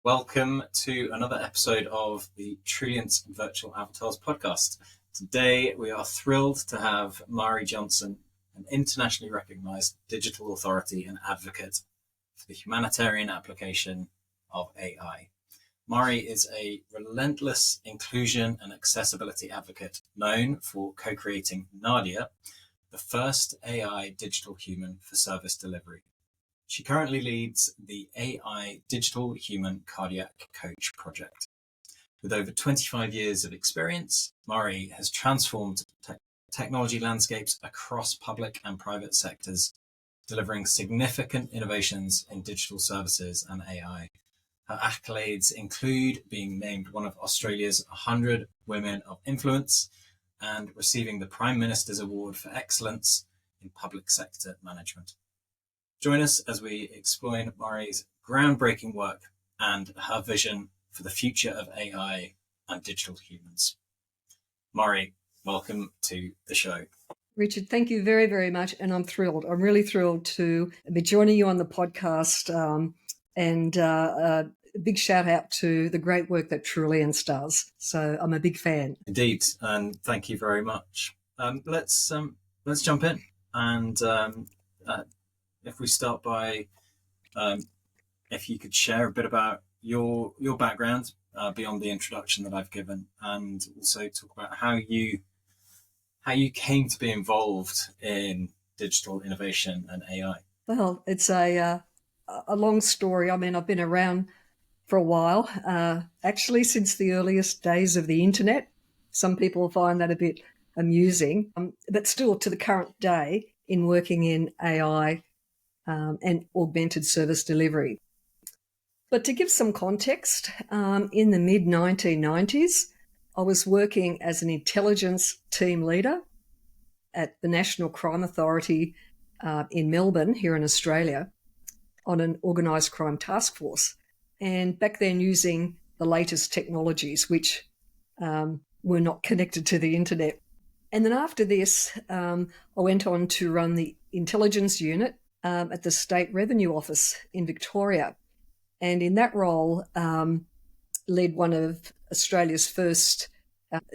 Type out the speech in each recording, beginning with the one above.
Welcome to another episode of the Trulience Virtual Avatars podcast. Today, we are thrilled to have Mari Johnson, an internationally recognized digital authority and advocate for the humanitarian application of AI. Mari is a relentless inclusion and accessibility advocate known for co-creating Nadia, the first AI digital human for service delivery. She currently leads the AI Digital Human Cardiac Coach project. With over 25 years of experience, Mari has transformed technology landscapes across public and private sectors, delivering significant innovations in digital services and AI. Her accolades include being named one of Australia's 100 Women of Influence and receiving the Prime Minister's Award for Excellence in Public Sector Management. Join us as we explore Mari's groundbreaking work and her vision for the future of AI and digital humans. Mari, welcome to the show. Richard, thank you very, very much. And I'm thrilled. I'm really thrilled to be joining you on the podcast. A big shout out to the great work that Trulience does. So I'm a big fan. Indeed. And thank you very much. Let's jump in. And if we start by, if you could share a bit about your background beyond the introduction that I've given, and also talk about how you came to be involved in digital innovation and AI. Well, it's a long story. I mean, I've been around for a while, actually since the earliest days of the internet. Some people find that a bit amusing, but still to the current day in working in AI and augmented service delivery. But to give some context, in the mid-1990s, I was working as an intelligence team leader at the National Crime Authority in Melbourne, here in Australia, on an organised crime task force. And back then using the latest technologies, which were not connected to the internet. And then after this, I went on to run the intelligence unit at the State Revenue Office in Victoria. And in that role, led one of Australia's first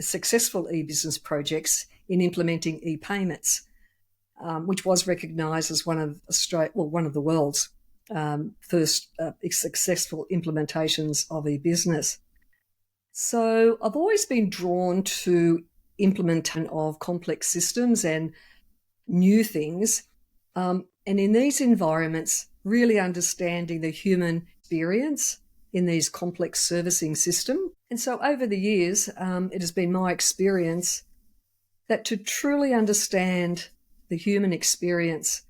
successful e-business projects in implementing e-payments, which was recognised as one of the world's first successful implementations of e-business. So I've always been drawn to implementation of complex systems and new things. And in these environments, really understanding the human experience in these complex servicing systems. And so over the years, it has been my experience that to truly understand the human experience,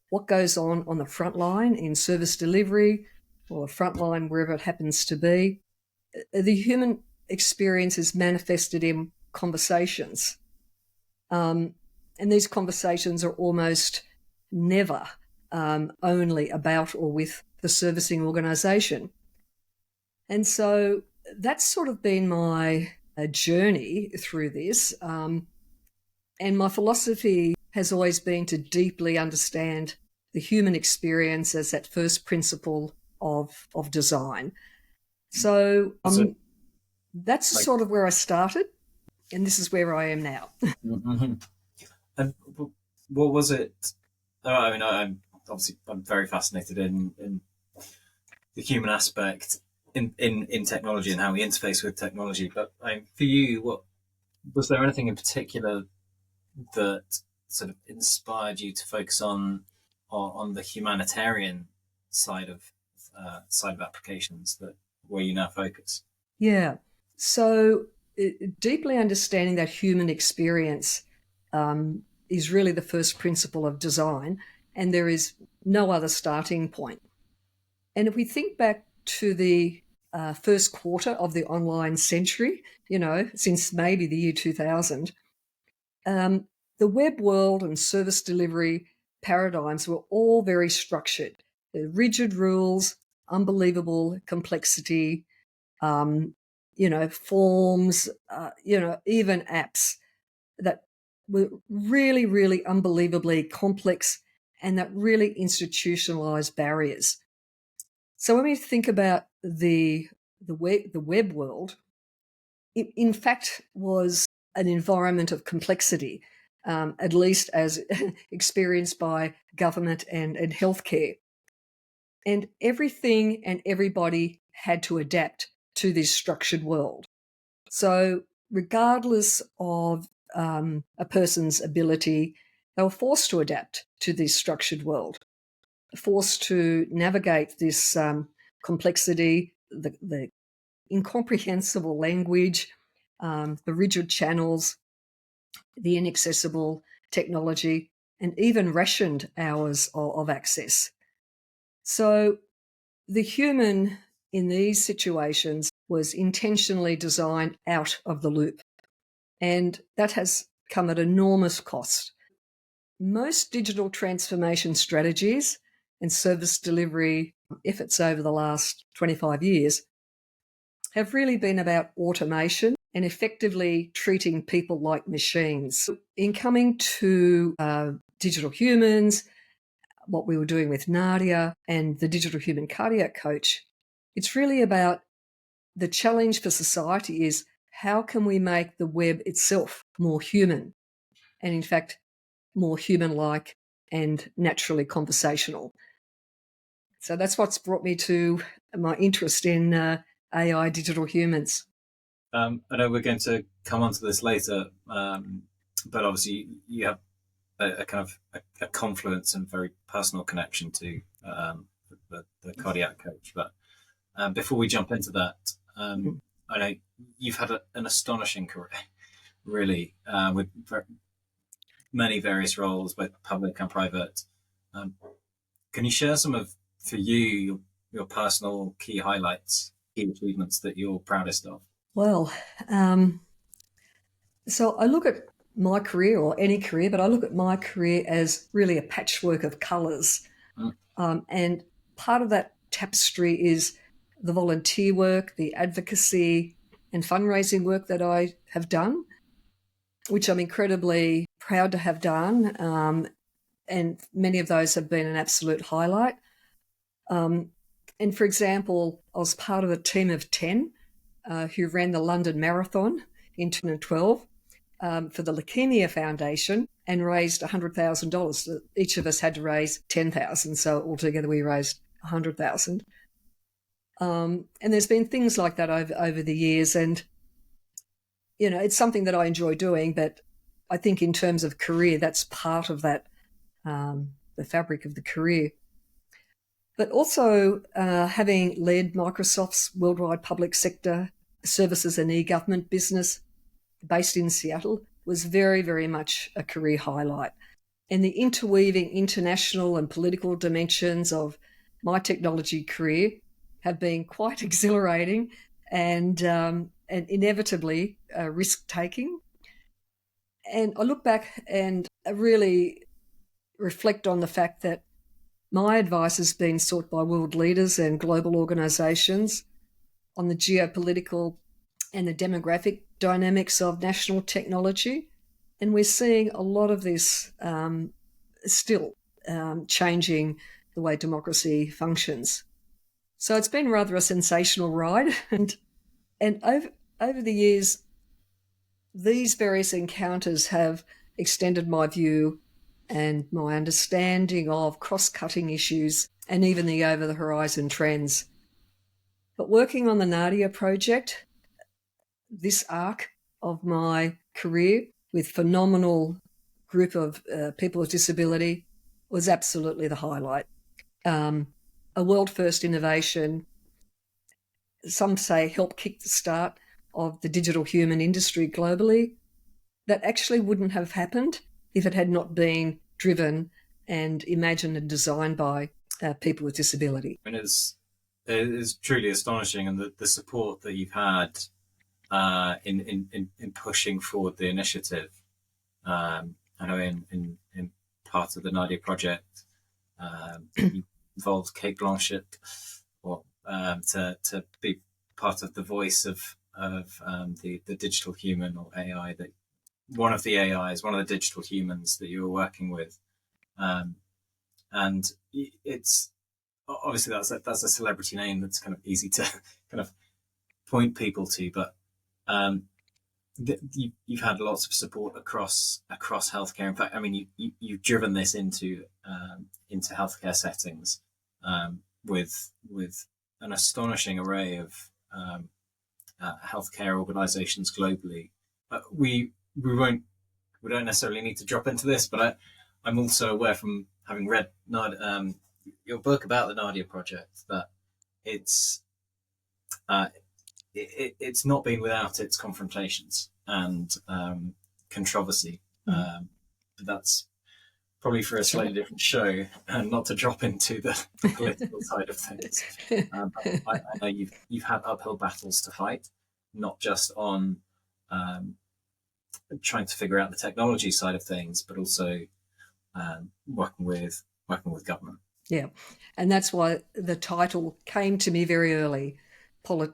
what goes on the front line in service delivery or the front line wherever it happens to be, the human experience is manifested in conversations. And these conversations are almost never only about or with the servicing organisation. And so that's sort of been my journey through this. And my philosophy has always been to deeply understand the human experience as that first principle of design. So that's sort of where I started, and this is where I am now. Mm-hmm. And what was it? I'm very fascinated in the human aspect in technology and how we interface with technology. But for you, what was there anything in particular that sort of inspired you to focus on the humanitarian side of applications where you now focus? Yeah. So deeply understanding that human experience is really the first principle of design, and there is no other starting point. And if we think back to the first quarter of the online century, since maybe the year 2000, the web world and service delivery paradigms were all very structured. Rigid rules, unbelievable complexity, forms, even apps that were really, really unbelievably complex and that really institutionalized barriers. So when we think about the web world, it in fact was an environment of complexity, at least as experienced by government and healthcare. And everything and everybody had to adapt to this structured world. So, regardless of a person's ability, they were forced to adapt to this structured world, forced to navigate this complexity, the incomprehensible language, the rigid channels, the inaccessible technology, and even rationed hours of access. So the human in these situations was intentionally designed out of the loop, and that has come at enormous cost. Most digital transformation strategies and service delivery efforts over the last 25 years have really been about automation and effectively treating people like machines. In coming to digital humans, what we were doing with Nadia and the digital human cardiac coach, it's really about the challenge for society is how can we make the web itself more human and, in fact, more human-like and naturally conversational. So that's what's brought me to my interest in AI digital humans. I know we're going to come on to this later, but obviously you have a kind of a confluence and very personal connection to the cardiac coach. But before we jump into that, I know you've had an astonishing career, really, with many various roles, both public and private. Can you share some of, for you, your personal key highlights, key achievements that you're proudest of? Well, so I look at my career, or any career, but I look at my career as really a patchwork of colours. And part of that tapestry is the volunteer work, the advocacy and fundraising work that I have done, which I'm incredibly proud to have done. And many of those have been an absolute highlight. And for example, I was part of a team of 10 who ran the London Marathon in 2012 for the Leukemia Foundation and raised $100,000. Each of us had to raise $10,000, so altogether we raised $100,000. And there's been things like that over the years, and you know, it's something that I enjoy doing. But I think in terms of career, that's part of that, the fabric of the career. But also having led Microsoft's worldwide public sector services and e-government business based in Seattle was very, very much a career highlight. And the interweaving international and political dimensions of my technology career have been quite exhilarating and inevitably risk-taking. And I look back and I really reflect on the fact that my advice has been sought by world leaders and global organisations on the geopolitical and the demographic dynamics of national technology. And we're seeing a lot of this still changing the way democracy functions. So it's been rather a sensational ride. And over the years, these various encounters have extended my view and my understanding of cross-cutting issues and even the over-the-horizon trends. But working on the Nadia project, this arc of my career with phenomenal group of people with disability was absolutely the highlight. A world-first innovation, some say helped kick the start of the digital human industry globally, that actually wouldn't have happened if it had not been driven and imagined and designed by people with disability. I mean, it is truly astonishing, and the support that you've had in pushing forward the initiative. I know in part of the Nadia project, you involved Kate Blanchett, or to be part of the voice of the digital human, or AI, that one of the AIs, one of the digital humans that you were working with, and it's obviously that's a celebrity name that's kind of easy to kind of point people to, but you've had lots of support across healthcare. In fact, I mean, you've driven this into healthcare settings with an astonishing array of healthcare organisations globally. We don't necessarily need to drop into this, but I'm also aware from having read your book about the Nadia project that it's it's not been without its confrontations and controversy. But that's probably for a slightly different show, and not to drop into the political side of things. But I know you've had uphill battles to fight, not just on trying to figure out the technology side of things, but also working with government. Yeah, and that's why the title came to me very early.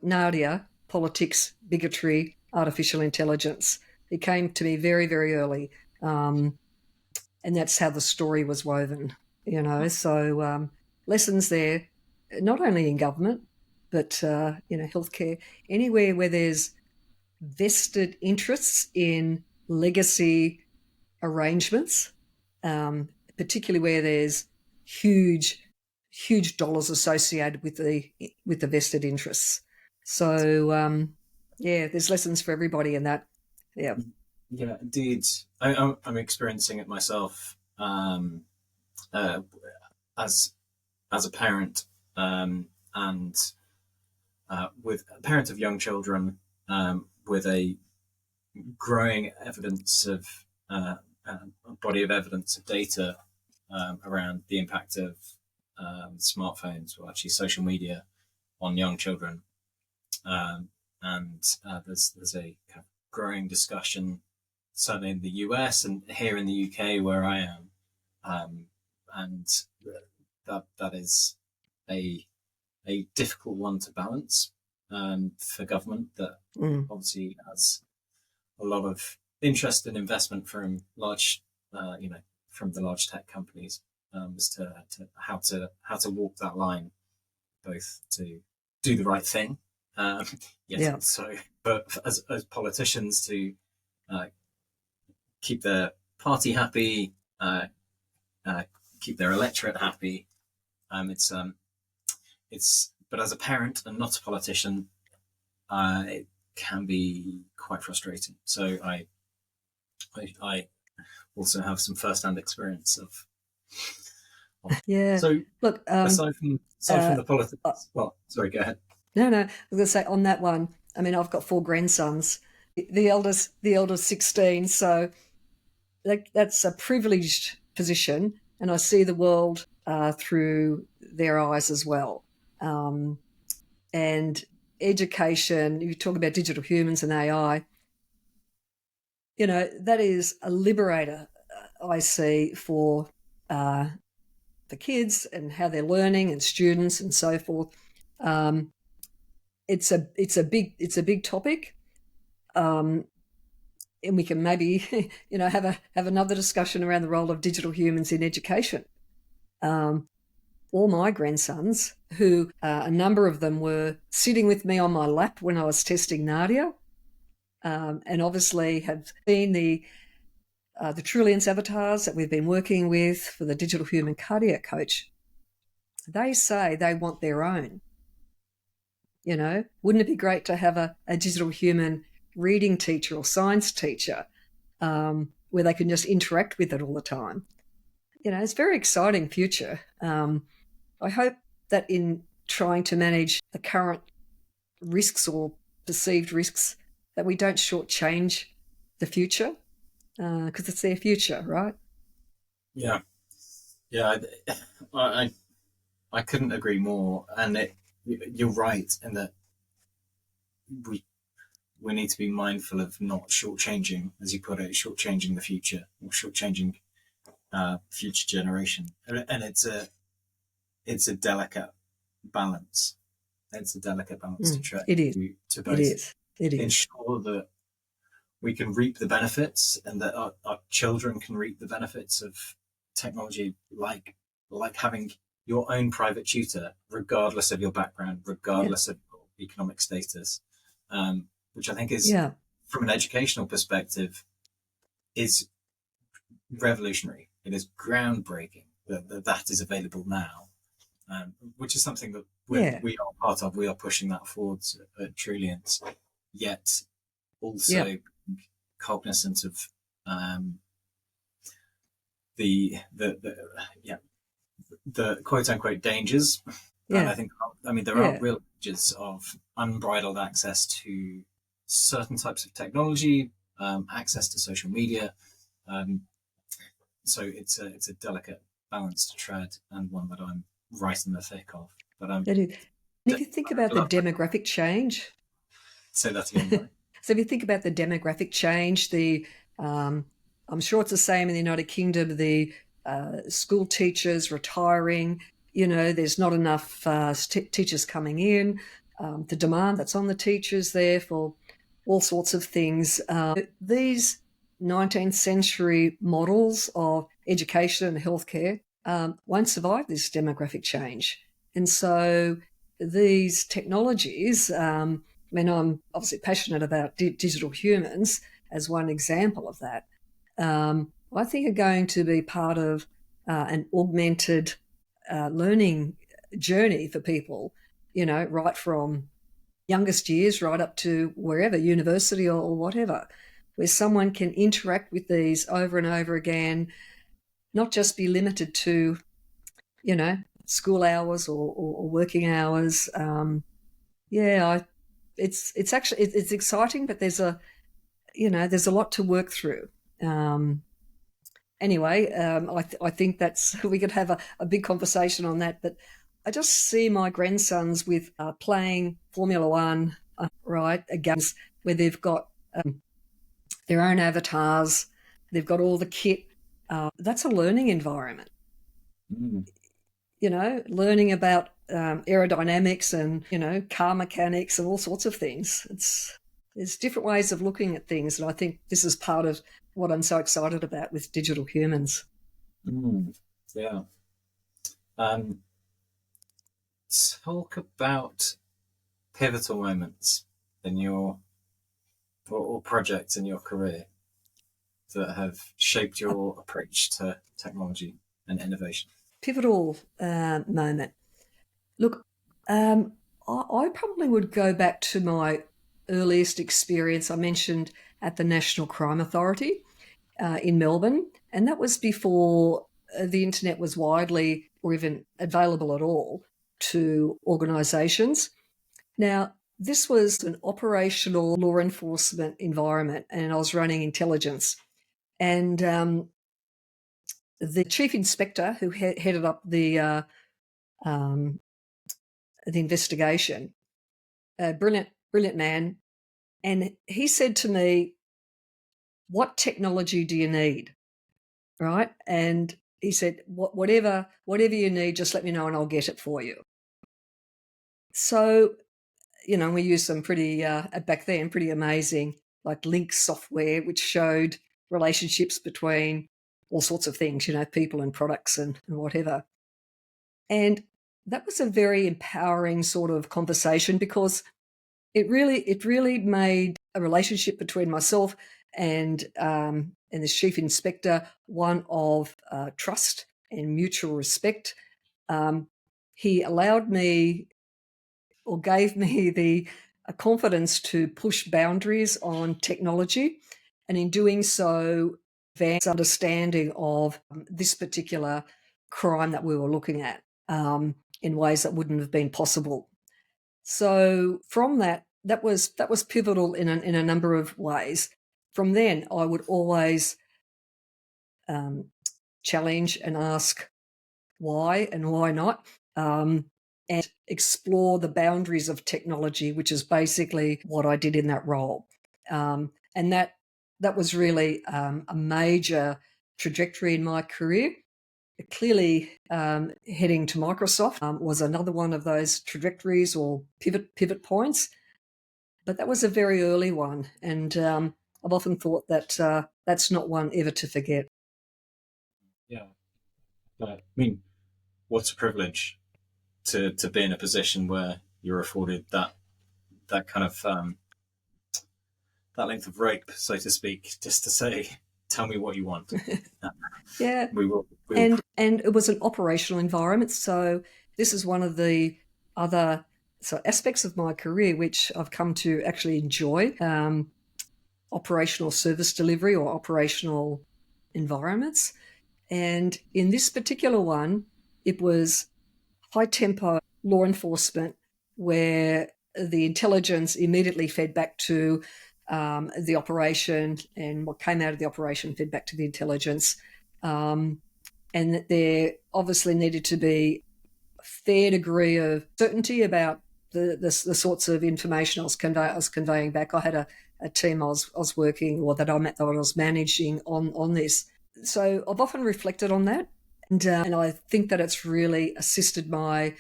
Nadia, Politics, Bigotry, Artificial Intelligence. It came to me very, very early. And that's how the story was woven, So lessons there, not only in government, but, healthcare, anywhere where there's vested interests in legacy arrangements, particularly where there's huge dollars associated with the vested interests. So there's lessons for everybody in that. Yeah, indeed. I'm experiencing it myself as a parent, and with a parent of young children, with a growing evidence of a body of evidence of data around the impact of smartphones, or actually social media, on young children, and there's a kind of growing discussion, certainly in the US and here in the UK where I am, and that is a difficult one to balance for government that obviously has a lot of interest and investment from from the large tech companies, as to how to walk that line, both to do the right thing, so but as politicians to keep their party happy, keep their electorate happy. But as a parent and not a politician, it can be quite frustrating. So I also have some first-hand experience of yeah. So look, aside from the politics, well, sorry, go ahead. No, I was going to say on that one. I mean, I've got 4 grandsons. The eldest 16, so that's a privileged position, and I see the world through their eyes as well. And education, you talk about digital humans and AI, that is a liberator, I see, for the kids and how they're learning, and students and so forth. It's a big topic, and we can maybe have another discussion around the role of digital humans in education. All my grandsons, who a number of them were sitting with me on my lap when I was testing Nadia, and obviously have seen the Trulience avatars that we've been working with for the digital human cardiac coach. They say they want their own. Wouldn't it be great to have a digital human reading teacher or science teacher, where they can just interact with it all the time? It's a very exciting future. I hope that in trying to manage the current risks or perceived risks, that we don't shortchange the future, because it's their future, right? Yeah. I couldn't agree more, and you're right in that we need to be mindful of not shortchanging, as you put it, shortchanging the future, or shortchanging future generation, and it's a delicate balance. It's a delicate balance to try to both ensure that we can reap the benefits, and that our children can reap the benefits of technology, like having your own private tutor, regardless of your background, Yeah. regardless of your economic status, which I think is, Yeah. from an educational perspective, is revolutionary. It is groundbreaking that is available now, which is something that Yeah. we are part of. We are pushing that forward at Trulience, yet Yeah. also cognizant of the yeah, the quote unquote dangers. And Yeah. I think, I mean, there are Yeah. real dangers of unbridled access to certain types of technology, access to social media. Um, so it's a delicate balance to tread, and one that I'm right in the thick of. But It is. And if you think I about the love that. demographic change, Say that again, sorry. so if you think about the demographic change, um, I'm sure it's the same in the United Kingdom. The school teachers retiring, there's not enough teachers coming in. The demand that's on the teachers there for all sorts of things. These 19th century models of education and healthcare won't survive this demographic change, and so these technologies. I mean, I'm obviously passionate about digital humans as one example of that. I think are going to be part of an augmented learning journey for people, right from youngest years right up to wherever, university or whatever, where someone can interact with these over and over again, not just be limited to, school hours or working hours. Yeah, it's actually it's exciting, but there's a lot to work through. Um, anyway, I think that's we could have a big conversation on that. But I just see my grandsons with playing Formula One, right, games where they've got their own avatars, they've got all the kit. That's a learning environment. Mm. Learning about aerodynamics and car mechanics and all sorts of things. There's different ways of looking at things, and I think this is part of what I'm so excited about with digital humans. Mm. Yeah. Um, Talk about pivotal moments in your or projects in your career that have shaped A your approach to technology and innovation. pivotal moment. Look, I probably would go back to my earliest experience. I mentioned at the National Crime Authority in Melbourne, and that was before the internet was widely or even available at all to organisations. Now, this was an operational law enforcement environment, and I was running intelligence. And the chief inspector who headed up um, the investigation, a brilliant man, and he said to me, "What technology do you need?" Right? And he said, whatever you need, just let me know and I'll get it for you." So, we used some pretty, back then, pretty amazing, like link software, which showed relationships between all sorts of things, people and products and whatever. And that was a very empowering sort of conversation because it really made a relationship between myself and this chief inspector one of trust and mutual respect. Um, he allowed me or gave me the confidence to push boundaries on technology, and in doing so, advance understanding of this particular crime that we were looking at in ways that wouldn't have been possible. So from that was pivotal in a number of ways. From then, I would always um, challenge and ask why and why not, and explore the boundaries of technology, which is basically what I did in that role. And that was really a major trajectory in my career. Clearly, heading to Microsoft was another one of those trajectories or pivot points, but that was a very early one, and I've often thought that that's not one ever to forget. Yeah, but I mean, what a privilege to be in a position where you're afforded that kind of that length of rope, so to speak, just to say, tell me what you want. Yeah. We will. And it was an operational environment. So this is one of the other aspects of my career which I've come to actually enjoy, operational service delivery or operational environments. And in this particular one, it was high tempo law enforcement where the intelligence immediately fed back to the operation, and what came out of the operation fed back to the intelligence. And that there obviously needed to be a fair degree of certainty about the sorts of information I was conveying back. I had a team I was working, or that I was managing on this. So I've often reflected on that, and I think that it's really assisted my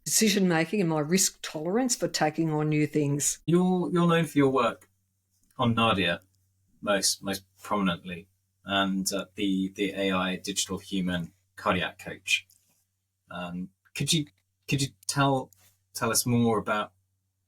decision making and my risk tolerance for taking on new things. You're known for your work on Nadia most prominently, and the AI digital human cardiac coach. Could you tell us more about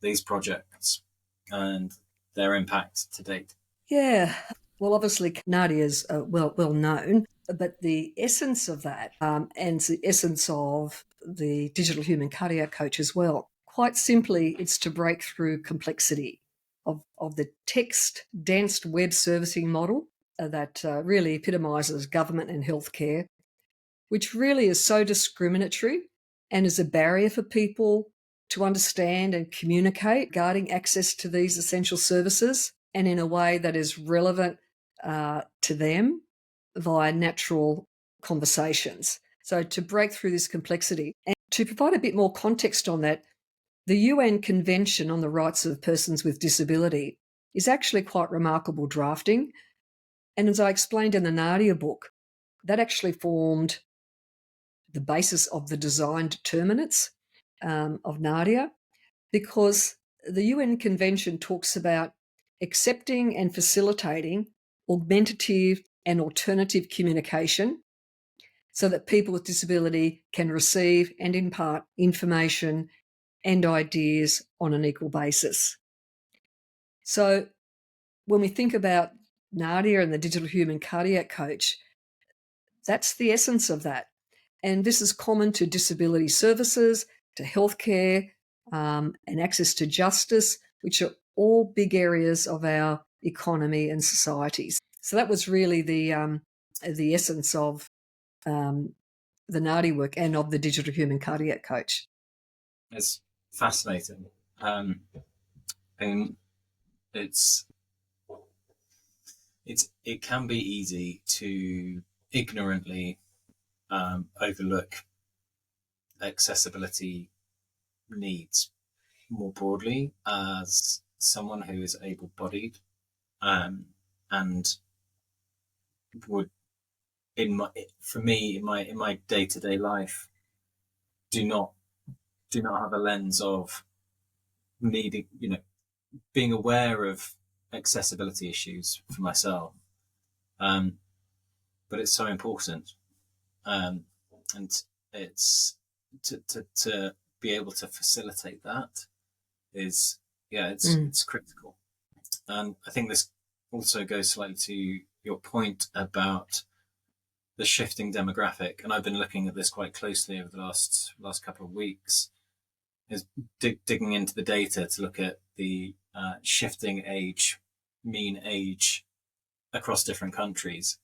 these projects and their impact to date? Yeah, well, obviously Nadia is well known, but the essence of that, and the essence of the digital human cardiac coach as well, quite simply, it's to break through complexity of the text dense web servicing model that really epitomises government and healthcare, which really is so discriminatory and is a barrier for people to understand and communicate regarding access to these essential services, and in a way that is relevant to them via natural conversations. So to break through this complexity and to provide a bit more context on that, the UN Convention on the Rights of Persons with Disability is actually quite remarkable drafting. And as I explained in the Nadia book, that actually formed the basis of the design determinants of Nadia, because the UN Convention talks about accepting and facilitating augmentative and alternative communication so that people with disability can receive and impart information and ideas on an equal basis. So when we think about Nadia and the digital human cardiac coach, that's the essence of that. And this is common to disability services, to healthcare, and access to justice, which are all big areas of our economy and societies. So that was really the essence of the Nadia work and of the digital human cardiac coach. It's fascinating, and it can be easy to ignorantly overlook accessibility needs more broadly as someone who is able-bodied, and would in my day-to-day life do not have a lens of needing, being aware of accessibility issues for myself, but it's so important, and it's to be able to facilitate that is it's critical. And I think this also goes slightly to your point about the shifting demographic, and I've been looking at this quite closely over the last couple of weeks, is digging into the data to look at the shifting mean age across different countries.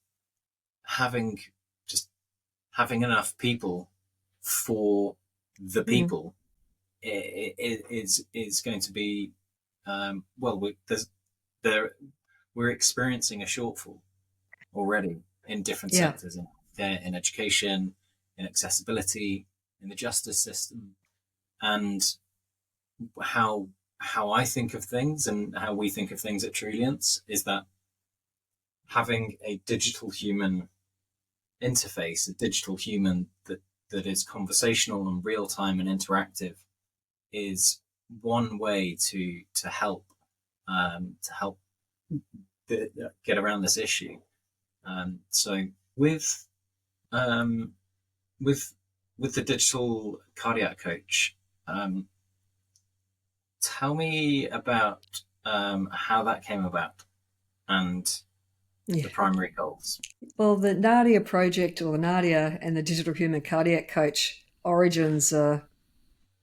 Having enough people for the people is going to be we're experiencing a shortfall already in different sectors, in education, in accessibility, in the justice system. And how I think of things and how we think of things at Trulience is that having a digital human interface, a digital human that is conversational and real time and interactive, is one way to help get around this issue. So with with the digital cardiac coach, tell me about how that came about and Yeah. the primary goals. Well, the Nadia project, or the Nadia and the digital human cardiac coach origins are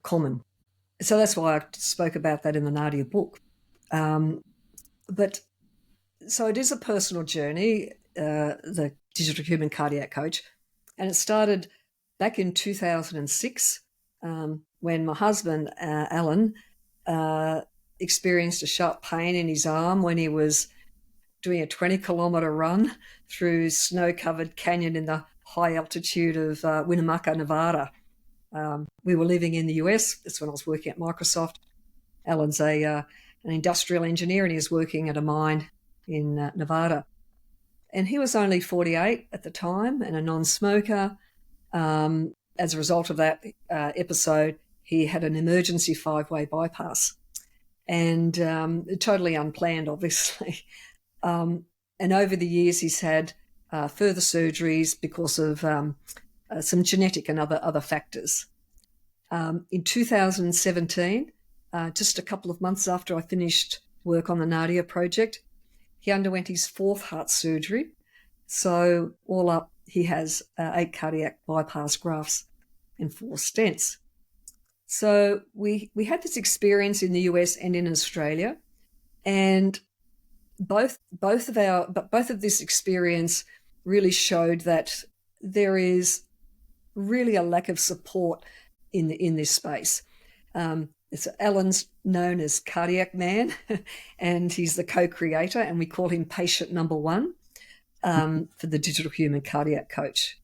common. So that's why I spoke about that in the Nadia book. But so it is a personal journey, the digital human cardiac coach, and it started back in 2006 when my husband, Alan, experienced a sharp pain in his arm when he was doing a 20-kilometre run through snow-covered canyon in the high altitude of Winnemucca, Nevada. We were living in the US. That's when I was working at Microsoft. Alan's an industrial engineer, and he was working at a mine in Nevada. And he was only 48 at the time and a non-smoker. As a result of that episode, he had an emergency 5-way bypass, and totally unplanned, obviously. And over the years, he's had further surgeries because of some genetic and other factors. In 2017, just a couple of months after I finished work on the Nadia project, he underwent his 4th heart surgery. So all up, he has 8 cardiac bypass grafts and 4 stents. So we had this experience in the US and in Australia, and both of this experience really showed that there is really a lack of support in this space. Alan's known as Cardiac Man, and he's the co-creator, and we call him patient number 1 for the digital human cardiac coach.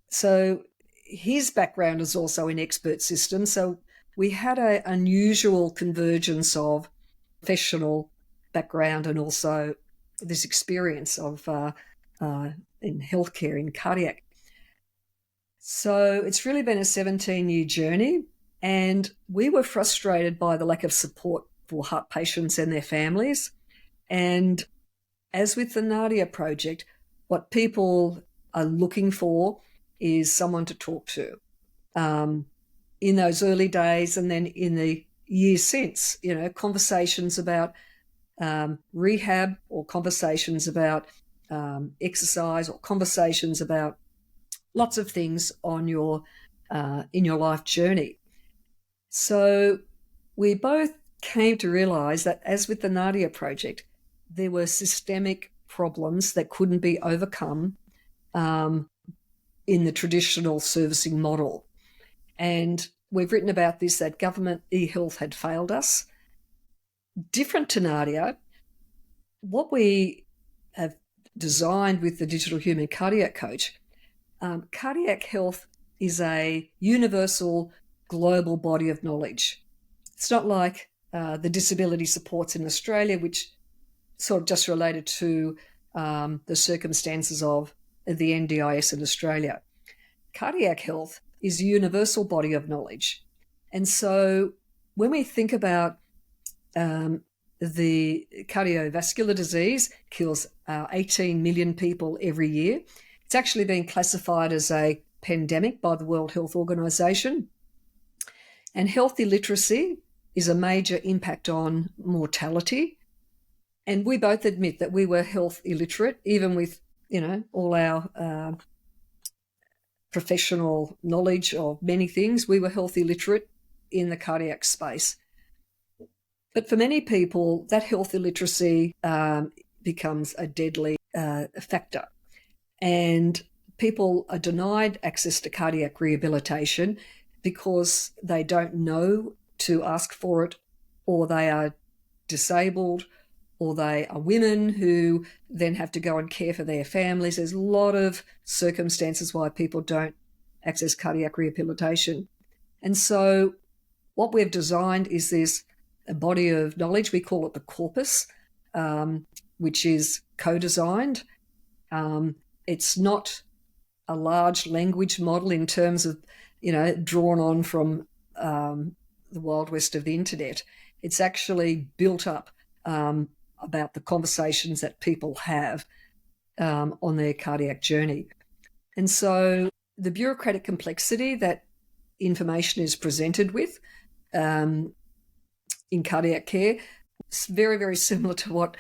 So his background is also in expert systems. So we had an unusual convergence of professional background and also this experience of in healthcare, in cardiac. So it's really been a 17-year journey, and we were frustrated by the lack of support for heart patients and their families. And as with the Nadia project, what people are looking for is someone to talk to in those early days, and then in the years since, conversations about rehab, or conversations about exercise, or conversations about lots of things on your in your life journey. So we both came to realise that, as with the Nadia project, there were systemic problems that couldn't be overcome in the traditional servicing model. And we've written about this, that government e-health had failed us. Different to Nadia, what we have designed with the digital human cardiac coach, cardiac health is a universal global body of knowledge. It's not like the disability supports in Australia, which sort of just related to the circumstances of the NDIS in Australia. Cardiac health is a universal body of knowledge. And so when we think about the cardiovascular disease kills 18 million people every year, it's actually been classified as a pandemic by the World Health Organization. And health illiteracy is a major impact on mortality. And we both admit that we were health illiterate, even with, all our professional knowledge of many things. We were health illiterate in the cardiac space. But for many people, that health illiteracy becomes a deadly factor. And people are denied access to cardiac rehabilitation because they don't know to ask for it, or they are disabled, or they are women who then have to go and care for their families. There's a lot of circumstances why people don't access cardiac rehabilitation. And so what we've designed is this a body of knowledge. We call it the corpus, which is co-designed. It's not a large language model in terms of, drawn on from the Wild West of the internet. It's actually built up about the conversations that people have on their cardiac journey. And so the bureaucratic complexity that information is presented with in cardiac care is very, very similar to what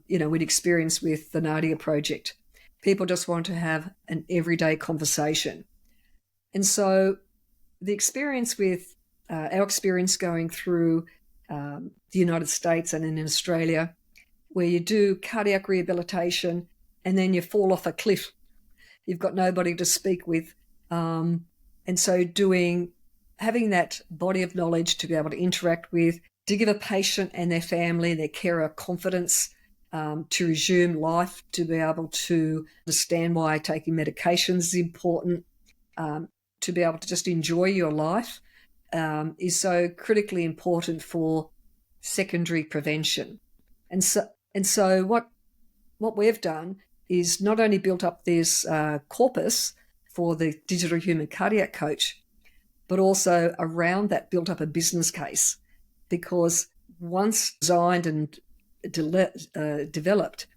we'd experience with the Nadia project. People just want to have an everyday conversation. And so the experience with our experience going through the United States and in Australia, where you do cardiac rehabilitation and then you fall off a cliff. You've got nobody to speak with. And so having that body of knowledge to be able to interact with, to give a patient and their family, their carer, confidence to resume life, to be able to understand why taking medications is important, to be able to just enjoy your life is so critically important for secondary prevention. And so what we've done is not only built up this corpus for the digital human cardiac coach, but also around that built up a business case, because once designed and developed,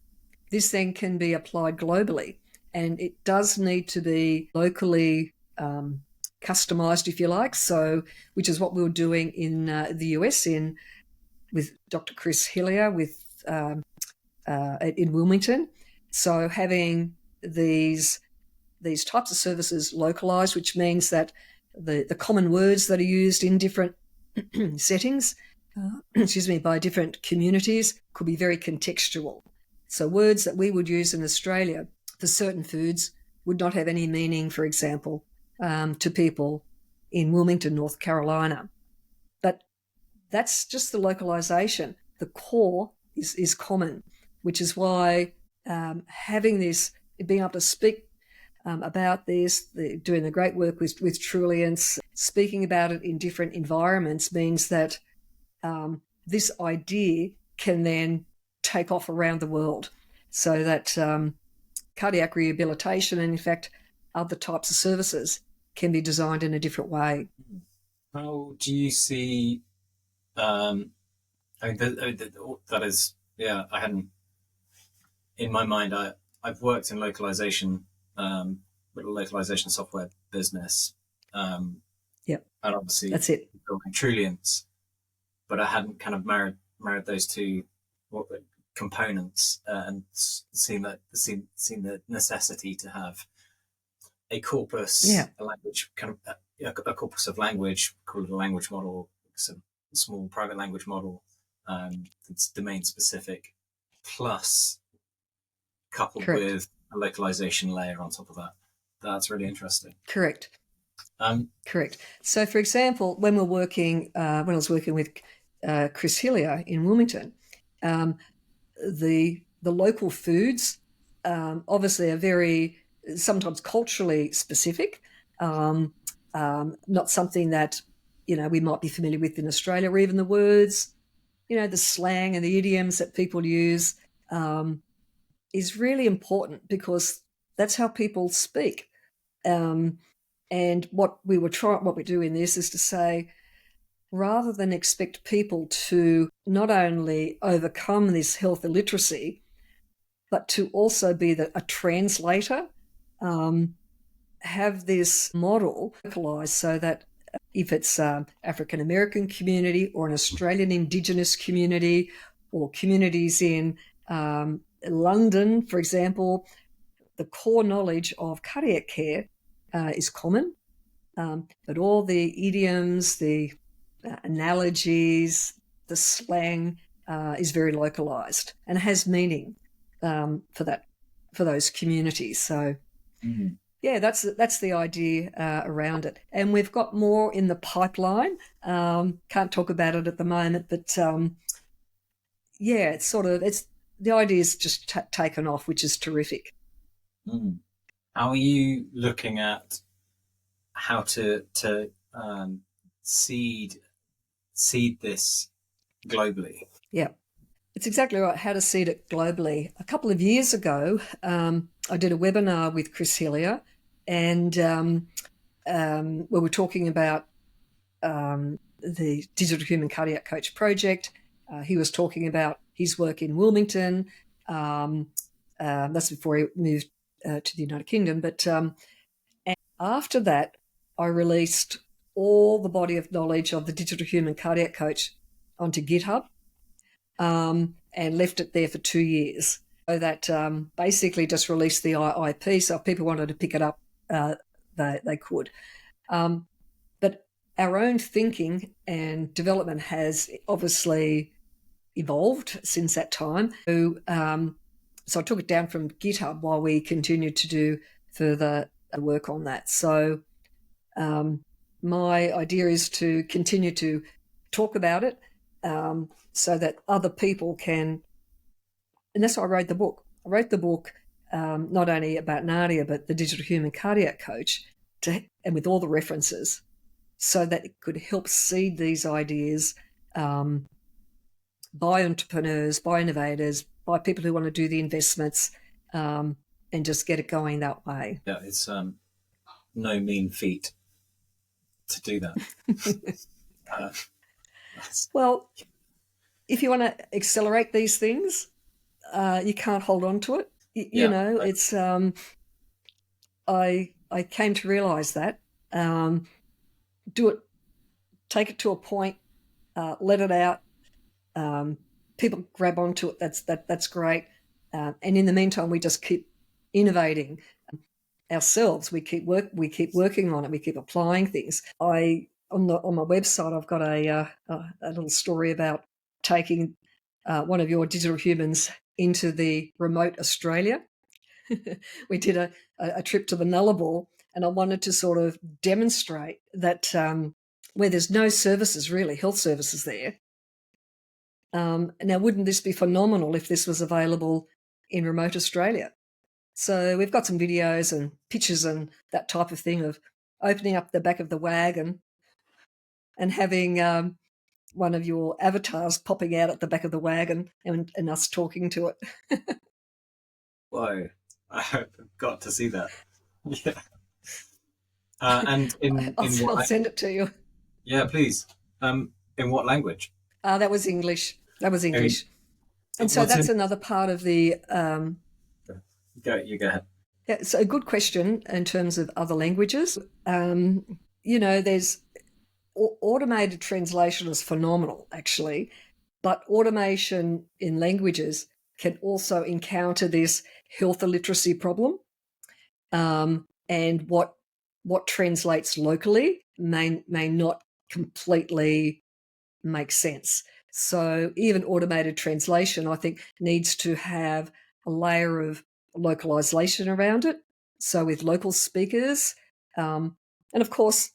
this then can be applied globally. And it does need to be locally customized, if you like, so which is what we were doing in the US with Dr. Chris Hillier in Wilmington. So having these types of services localized, which means that the common words that are used in different settings, by different communities could be very contextual. So words that we would use in Australia for certain foods would not have any meaning, for example, to people in Wilmington, North Carolina. But that's just the localization. The core is common, which is why having this, being able to speak about this, doing the great work with Trulience, speaking about it in different environments means that this idea can then take off around the world, so that cardiac rehabilitation and, in fact, other types of services can be designed in a different way. How do you see, that is, yeah, I hadn't, in my mind, I've worked in localization, with a localization software business. Yep. And obviously that's it. Building Trulience, but I hadn't kind of married those two components and seen the necessity to have a corpus, a language, kind of a corpus of language, called a language model, some small private language model that's domain specific, plus coupled with a localization layer on top of that. That's really interesting. Correct. So, for example, when I was working with Chris Hillier in Wilmington, the local foods obviously are very sometimes culturally specific, not something that we might be familiar with in Australia, or even the words, the slang and the idioms that people use is really important, because that's how people speak. And what we do in this is to say, rather than expect people to not only overcome this health illiteracy, but to also be a translator, have this model localised so that if it's African American community or an Australian Indigenous community or communities in London, for example, the core knowledge of cardiac care is common, but all the idioms, the analogies, the slang is very localised and has meaning for those communities. So, yeah, that's the idea around it. And we've got more in the pipeline. Can't talk about it at the moment, but it's the idea is just taken off, which is terrific. How are you looking at how to seed this globally? Yeah, it's exactly right. How to seed it globally. A couple of years ago, I did a webinar with Chris Hillier, and we were talking about the Digital Human Cardiac Coach project. He was talking about his work in Wilmington. That's before he moved to the United Kingdom, but After that, I released all the body of knowledge of the digital human cardiac coach onto GitHub, and left it there for 2 years. So that basically just released the IP. So if people wanted to pick it up, they could. But our own thinking and development has obviously evolved since that time. So I took it down from GitHub while we continued to do further work on that. So my idea is to continue to talk about it, so that other people can, and that's why I wrote the book. I wrote the book not only about Nadia, but the digital human cardiac coach, and with all the references, so that it could help seed these ideas by entrepreneurs, by innovators, by people who want to do the investments, and just get it going that way. Yeah, it's no mean feat to do that. Well, if you want to accelerate these things, you can't hold on to it. You know, it's I came to realise that. Do it, take it to a point, let it out. People grab onto it. That's great. And in the meantime, we just keep innovating ourselves. We keep working on it. We keep applying things. On my website, I've got a little story about taking one of your digital humans into the remote Australia. We did a trip to the Nullarbor, and I wanted to sort of demonstrate that where there's no services, really, health services there. Now, wouldn't this be phenomenal if this was available in remote Australia? So we've got some videos and pictures and that type of thing of opening up the back of the wagon and having one of your avatars popping out at the back of the wagon and us talking to it. Whoa, I've got to see that. Yeah. And I'll send it to you. Yeah, please. In what language? That was English. And so that's another part of the... You go ahead. Yeah, it's a good question in terms of other languages. There's automated translation is phenomenal, actually, but automation in languages can also encounter this health illiteracy problem, and what translates locally may not completely make sense. So even automated translation, I think, needs to have a layer of localization around it. So with local speakers, and of course,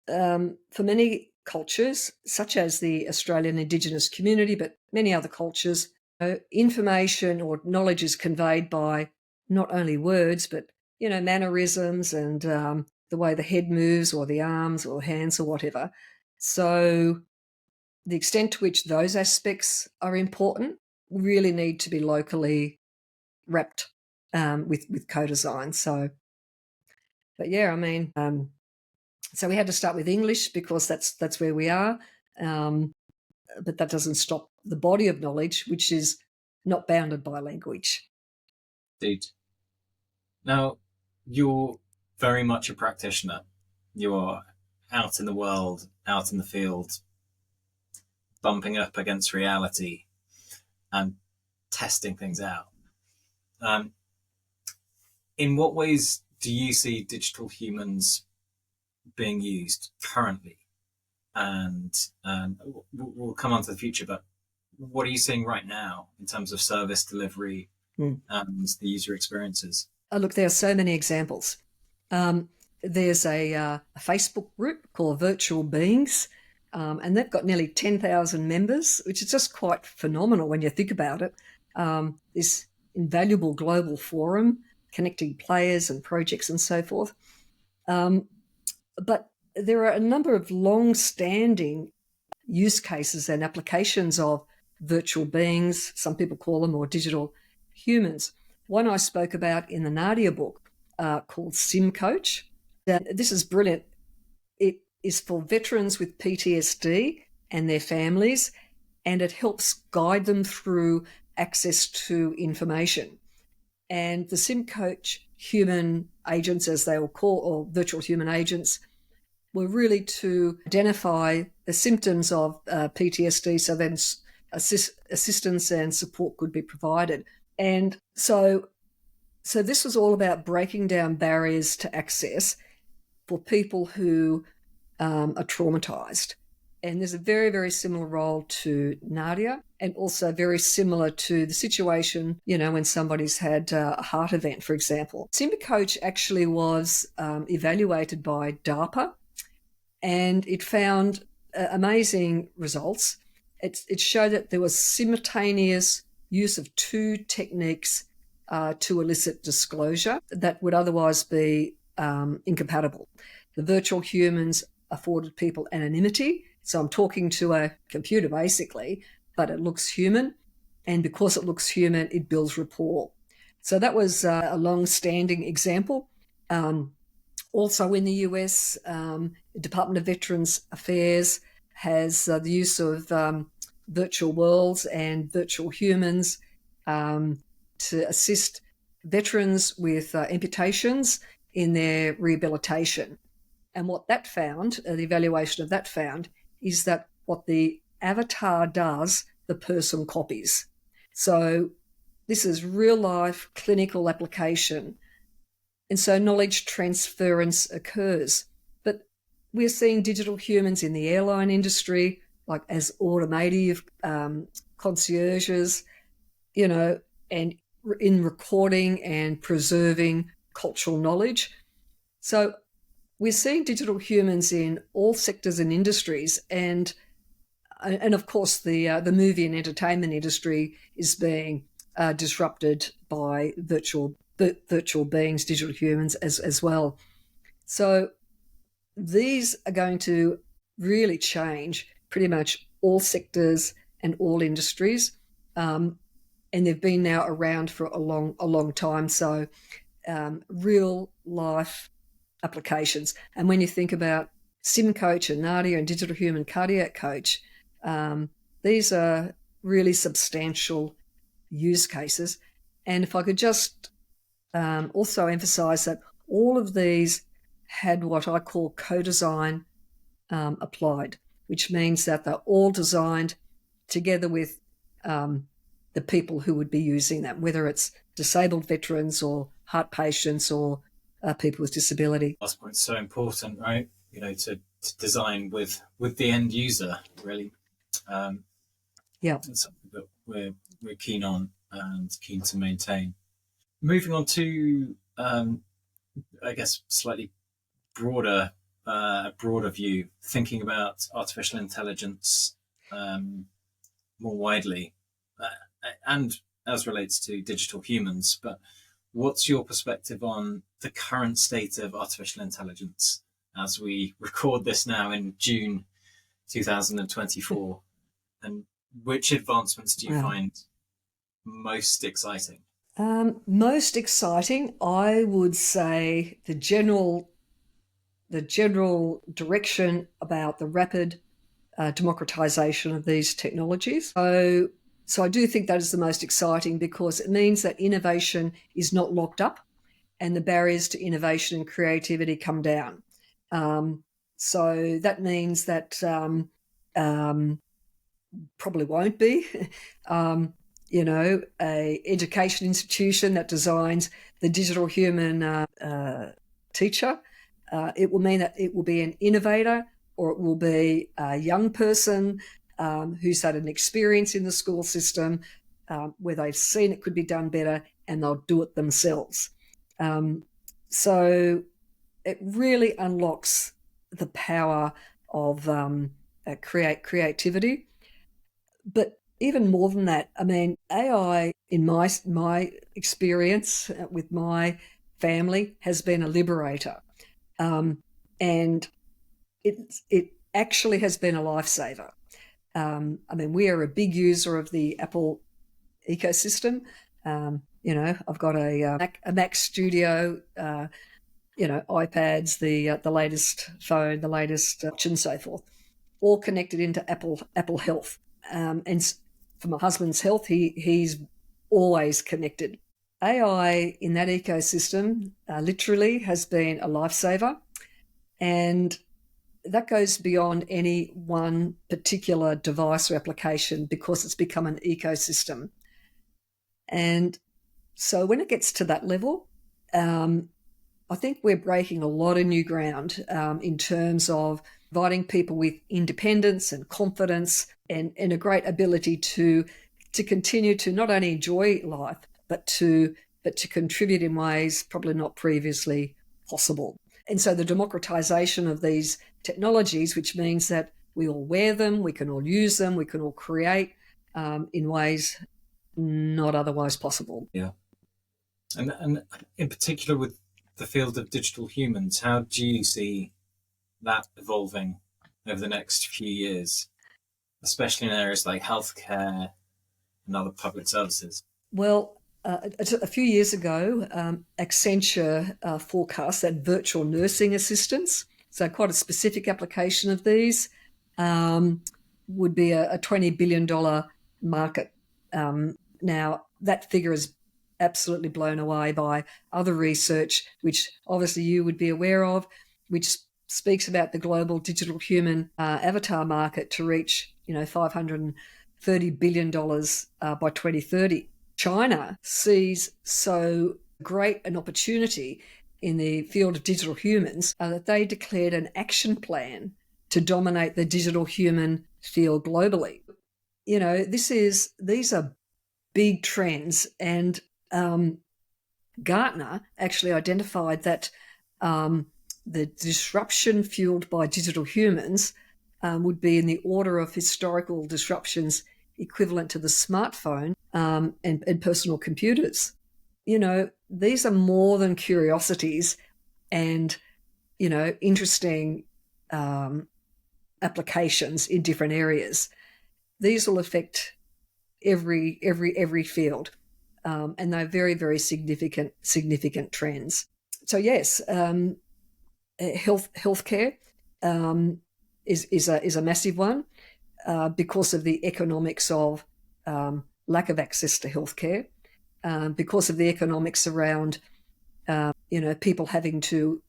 for many cultures, such as the Australian Indigenous community, but many other cultures, information or knowledge is conveyed by not only words, but mannerisms and the way the head moves, or the arms or hands or whatever. So the extent to which those aspects are important really need to be locally wrapped with co-design. So, but yeah, I mean, so we had to start with English because that's where we are, but that doesn't stop the body of knowledge, which is not bounded by language. Indeed. Now, you're very much a practitioner. You're out in the world, out in the field, bumping up against reality and testing things out. In what ways do you see digital humans being used currently? And we'll come on to the future, but what are you seeing right now in terms of service delivery and the user experiences? Look, there are so many examples. There's a Facebook group called Virtual Beings, and they've got nearly 10,000 members, which is just quite phenomenal when you think about it. This invaluable global forum connecting players and projects and so forth. But there are a number of long-standing use cases and applications of virtual beings, some people call them, or digital humans. One I spoke about in the Nadia book called Sim Coach. This is brilliant. It is for veterans with PTSD and their families, and it helps guide them through access to information. And the Sim Coach human agents, as they were called, or virtual human agents, were really to identify the symptoms of PTSD, so then assistance and support could be provided. And so this was all about breaking down barriers to access for people who are traumatized. And there's a very, very similar role to Nadia, and also very similar to the situation, when somebody's had a heart event, for example. SimCoach actually was evaluated by DARPA, and it found amazing results. It showed that there was simultaneous use of two techniques to elicit disclosure that would otherwise be incompatible. The virtual humans afforded people anonymity. So I'm talking to a computer basically, but it looks human. And because it looks human, it builds rapport. So that was a long-standing example. Also in the US, Department of Veterans Affairs has the use of virtual worlds and virtual humans to assist veterans with amputations in their rehabilitation. And what that found, the evaluation of that found, is that what the avatar does, the person copies. So this is real-life clinical application. And so knowledge transference occurs. But we're seeing digital humans in the airline industry, like as automotive concierges, and in recording and preserving cultural knowledge. So we're seeing digital humans in all sectors and industries, and of course the movie and entertainment industry is being disrupted by virtual beings, digital humans as well. So these are going to really change pretty much all sectors and all industries, and they've been now around for a long time. So real life applications. And when you think about SimCoach and Nadia and Digital Human Cardiac Coach, these are really substantial use cases. And if I could just also emphasize that all of these had what I call co-design applied, which means that they're all designed together with the people who would be using them, whether it's disabled veterans or heart patients or people with disability. Last point's so important, right? To design with the end user, really. Yeah, it's something that we're keen on and keen to maintain. Moving on to, I guess, slightly broader view, thinking about artificial intelligence more widely, and as relates to digital humans. But what's your perspective on the current state of artificial intelligence as we record this now in June 2024? And which advancements do you find most exciting? Most exciting, I would say the general direction about the rapid democratization of these technologies. So I do think that is the most exciting, because it means that innovation is not locked up and the barriers to innovation and creativity come down. So that means that probably won't be, a education institution that designs the digital human teacher. It will mean that it will be an innovator, or it will be a young person who's had an experience in the school system where they've seen it could be done better and they'll do it themselves. So it really unlocks the power of creativity. But even more than that, I mean, AI, in my experience with my family, has been a liberator. And it actually has been a lifesaver. I mean, we are a big user of the Apple ecosystem. I've got a Mac Studio, iPads, the latest phone, the latest watch, and so forth, all connected into Apple Health. And for my husband's health, he's always connected. AI in that ecosystem literally has been a lifesaver, and that goes beyond any one particular device or application because it's become an ecosystem. And so when it gets to that level, I think we're breaking a lot of new ground in terms of providing people with independence and confidence and a great ability to continue to not only enjoy life, but to contribute in ways probably not previously possible. And so the democratization of these technologies, which means that we all wear them, we can all use them, we can all create in ways not otherwise possible. Yeah. And in particular with the field of digital humans, how do you see that evolving over the next few years, especially in areas like healthcare and other public services? Well, a few years ago, Accenture forecast that virtual nursing assistants, so quite a specific application of these, would be a $20 billion market. Now, that figure is absolutely blown away by other research, which obviously you would be aware of, which speaks about the global digital human avatar market to reach, $530 billion by 2030. China sees so great an opportunity in the field of digital humans that they declared an action plan to dominate the digital human field globally. These are big trends, and Gartner actually identified that the disruption fueled by digital humans would be in the order of historical disruptions equivalent to the smartphone and personal computers. These are more than curiosities and, interesting applications in different areas. These will affect every field, and they're very, very significant trends. So yes, healthcare is a massive one because of the economics of lack of access to healthcare, because of the economics around people having to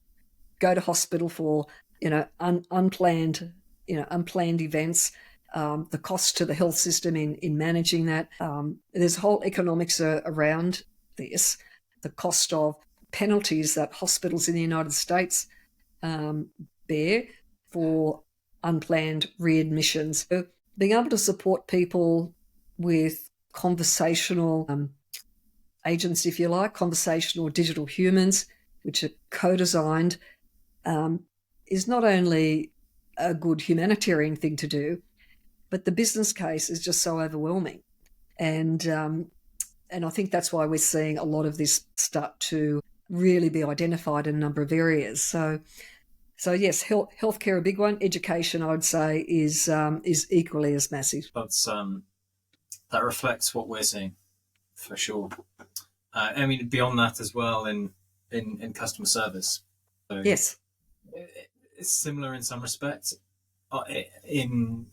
go to hospital for unplanned events. The cost to the health system in managing that. There's whole economics around this. The cost of penalties that hospitals in the United States bear for unplanned readmissions. So being able to support people with conversational agents, if you like, conversational digital humans, which are co-designed, is not only a good humanitarian thing to do, but the business case is just so overwhelming. And I think that's why we're seeing a lot of this start to really be identified in a number of areas. So yes, healthcare a big one. Education, I would say, is equally as massive. That's that reflects what we're seeing for sure. I mean, beyond that as well in customer service. So yes, it's similar in some respects. In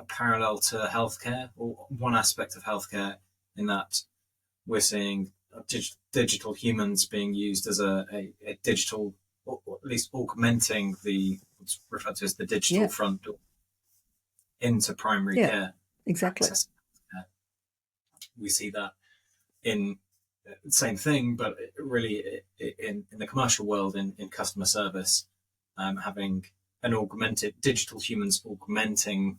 parallel to healthcare, or one aspect of healthcare, in that we're seeing digital humans being used as a digital, or at least augmenting what's referred to as the digital front door into primary care. Exactly. We see that in the same thing, but really in the commercial world, in customer service, having an augmented digital humans augmenting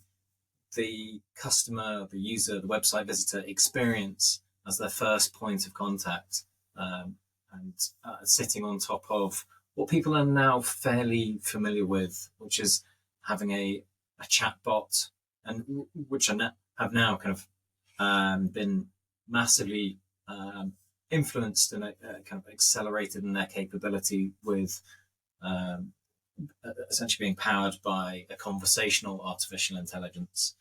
the customer, the user, the website visitor experience as their first point of contact, and sitting on top of what people are now fairly familiar with, which is having a chat bot, and which have now kind of been massively influenced and kind of accelerated in their capability with essentially being powered by a conversational artificial intelligence.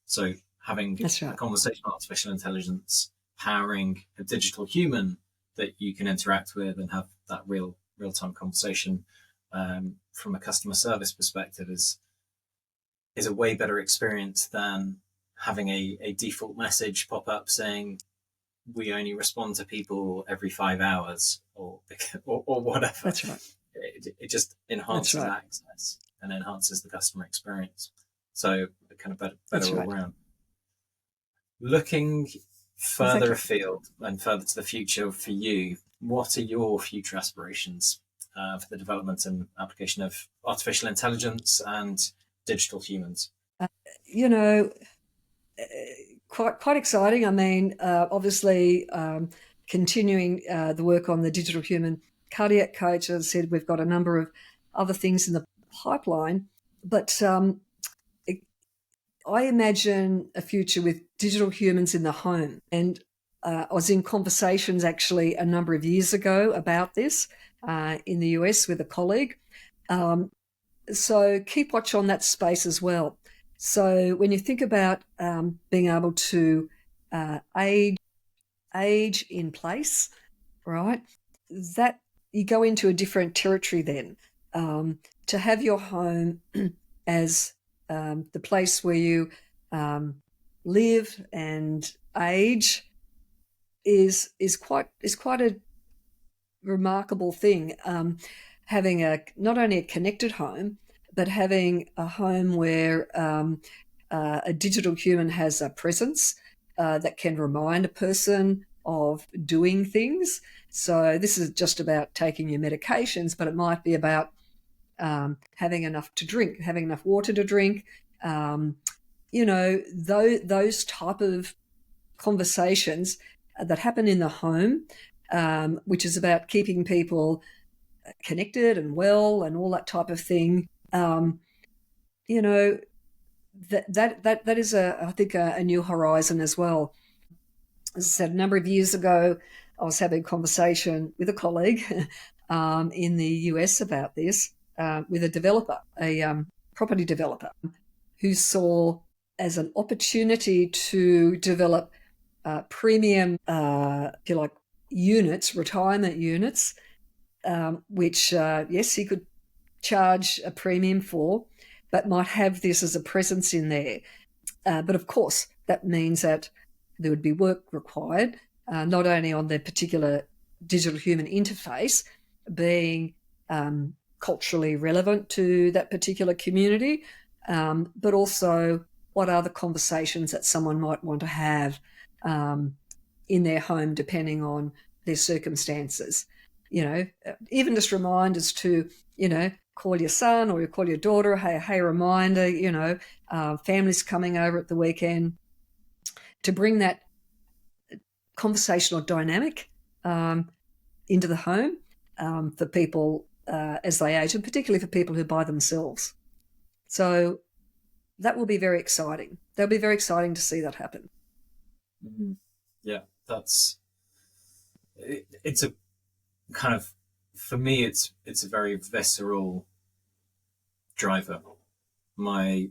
So having a conversational artificial intelligence powering a digital human that you can interact with and have that real-time conversation from a customer service perspective is a way better experience than having a default message pop up saying, we only respond to people every 5 hours or whatever. That's right. It just That's enhances right. access and enhances the customer experience. So kind of better That's all right. around. Looking further Exactly. afield and further to the future for you, what are your future aspirations for the development and application of artificial intelligence and digital humans? You know, quite exciting. I mean, obviously, continuing the work on the digital human cardiac coach. As I said, we've got a number of other things in the pipeline, but I imagine a future with digital humans in the home. And I was in conversations actually a number of years ago about this in the US with a colleague. So keep watch on that space as well. So when you think about being able to age in place, right? That you go into a different territory then. To have your home as the place where you live and age is quite a remarkable thing. Having not only a connected home, but having a home where a digital human has a presence that can remind a person of doing things. So this is just about taking your medications, but it might be about having enough to drink, having enough water to drink. Those type of conversations that happen in the home, which is about keeping people connected and well and all that type of thing. You know, that is I think a new horizon as well. As I said, a number of years ago, I was having a conversation with a colleague in the US about this with a developer, a property developer, who saw as an opportunity to develop premium, if you like, units, retirement units, which, yes, he could charge a premium for, but might have this as a presence in there. But of course, that means that there would be work required, not only on the particular digital human interface being culturally relevant to that particular community, but also what are the conversations that someone might want to have in their home depending on their circumstances. Even just reminders to, call your son or you call your daughter, hey, reminder, families coming over at the weekend, to bring that conversational dynamic into the home for people as they age, and particularly for people who buy themselves. So that will be very exciting. That'll be very exciting to see that happen. Yeah, it's a kind of, for me, it's a very visceral driver. My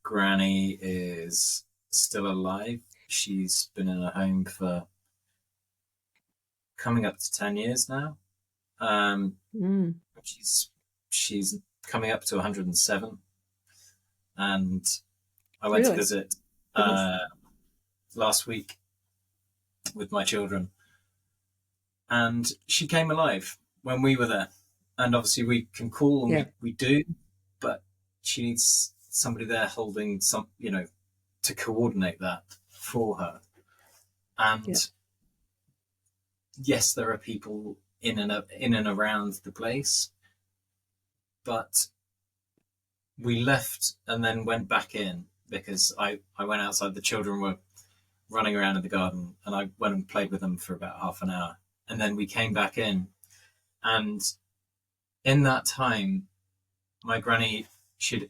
granny is still alive. She's been in a home for coming up to 10 years now. She's coming up to 107, and I went to visit last week with my children, and she came alive when we were there. And obviously we can call, and we do, but she needs somebody there holding some, to coordinate that for her. And yes, there are people in and around the place, but we left and then went back in because I went outside. The children were running around in the garden, and I went and played with them for about half an hour, and then we came back in. And in that time, my granny, she'd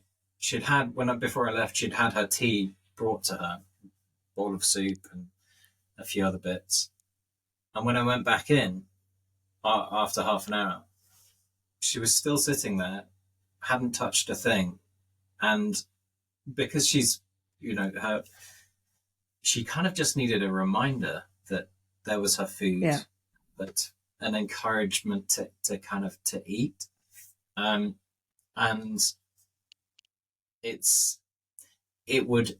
had, before I left, she'd had her tea brought to her, a bowl of soup and a few other bits. And when I went back in after half an hour, she was still sitting there, hadn't touched a thing. And because she's, she kind of just needed a reminder that there was her food, but an encouragement to kind of to eat. And it would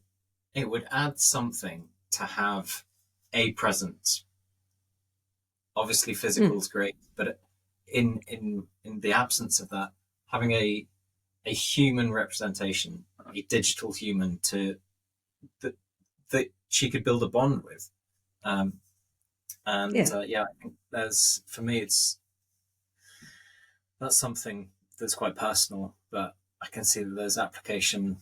add something to have a presence. Obviously, physical is great, but in the absence of that, having a human representation, a digital human that she could build a bond with. I think for me, that's something that's quite personal, but I can see that there's application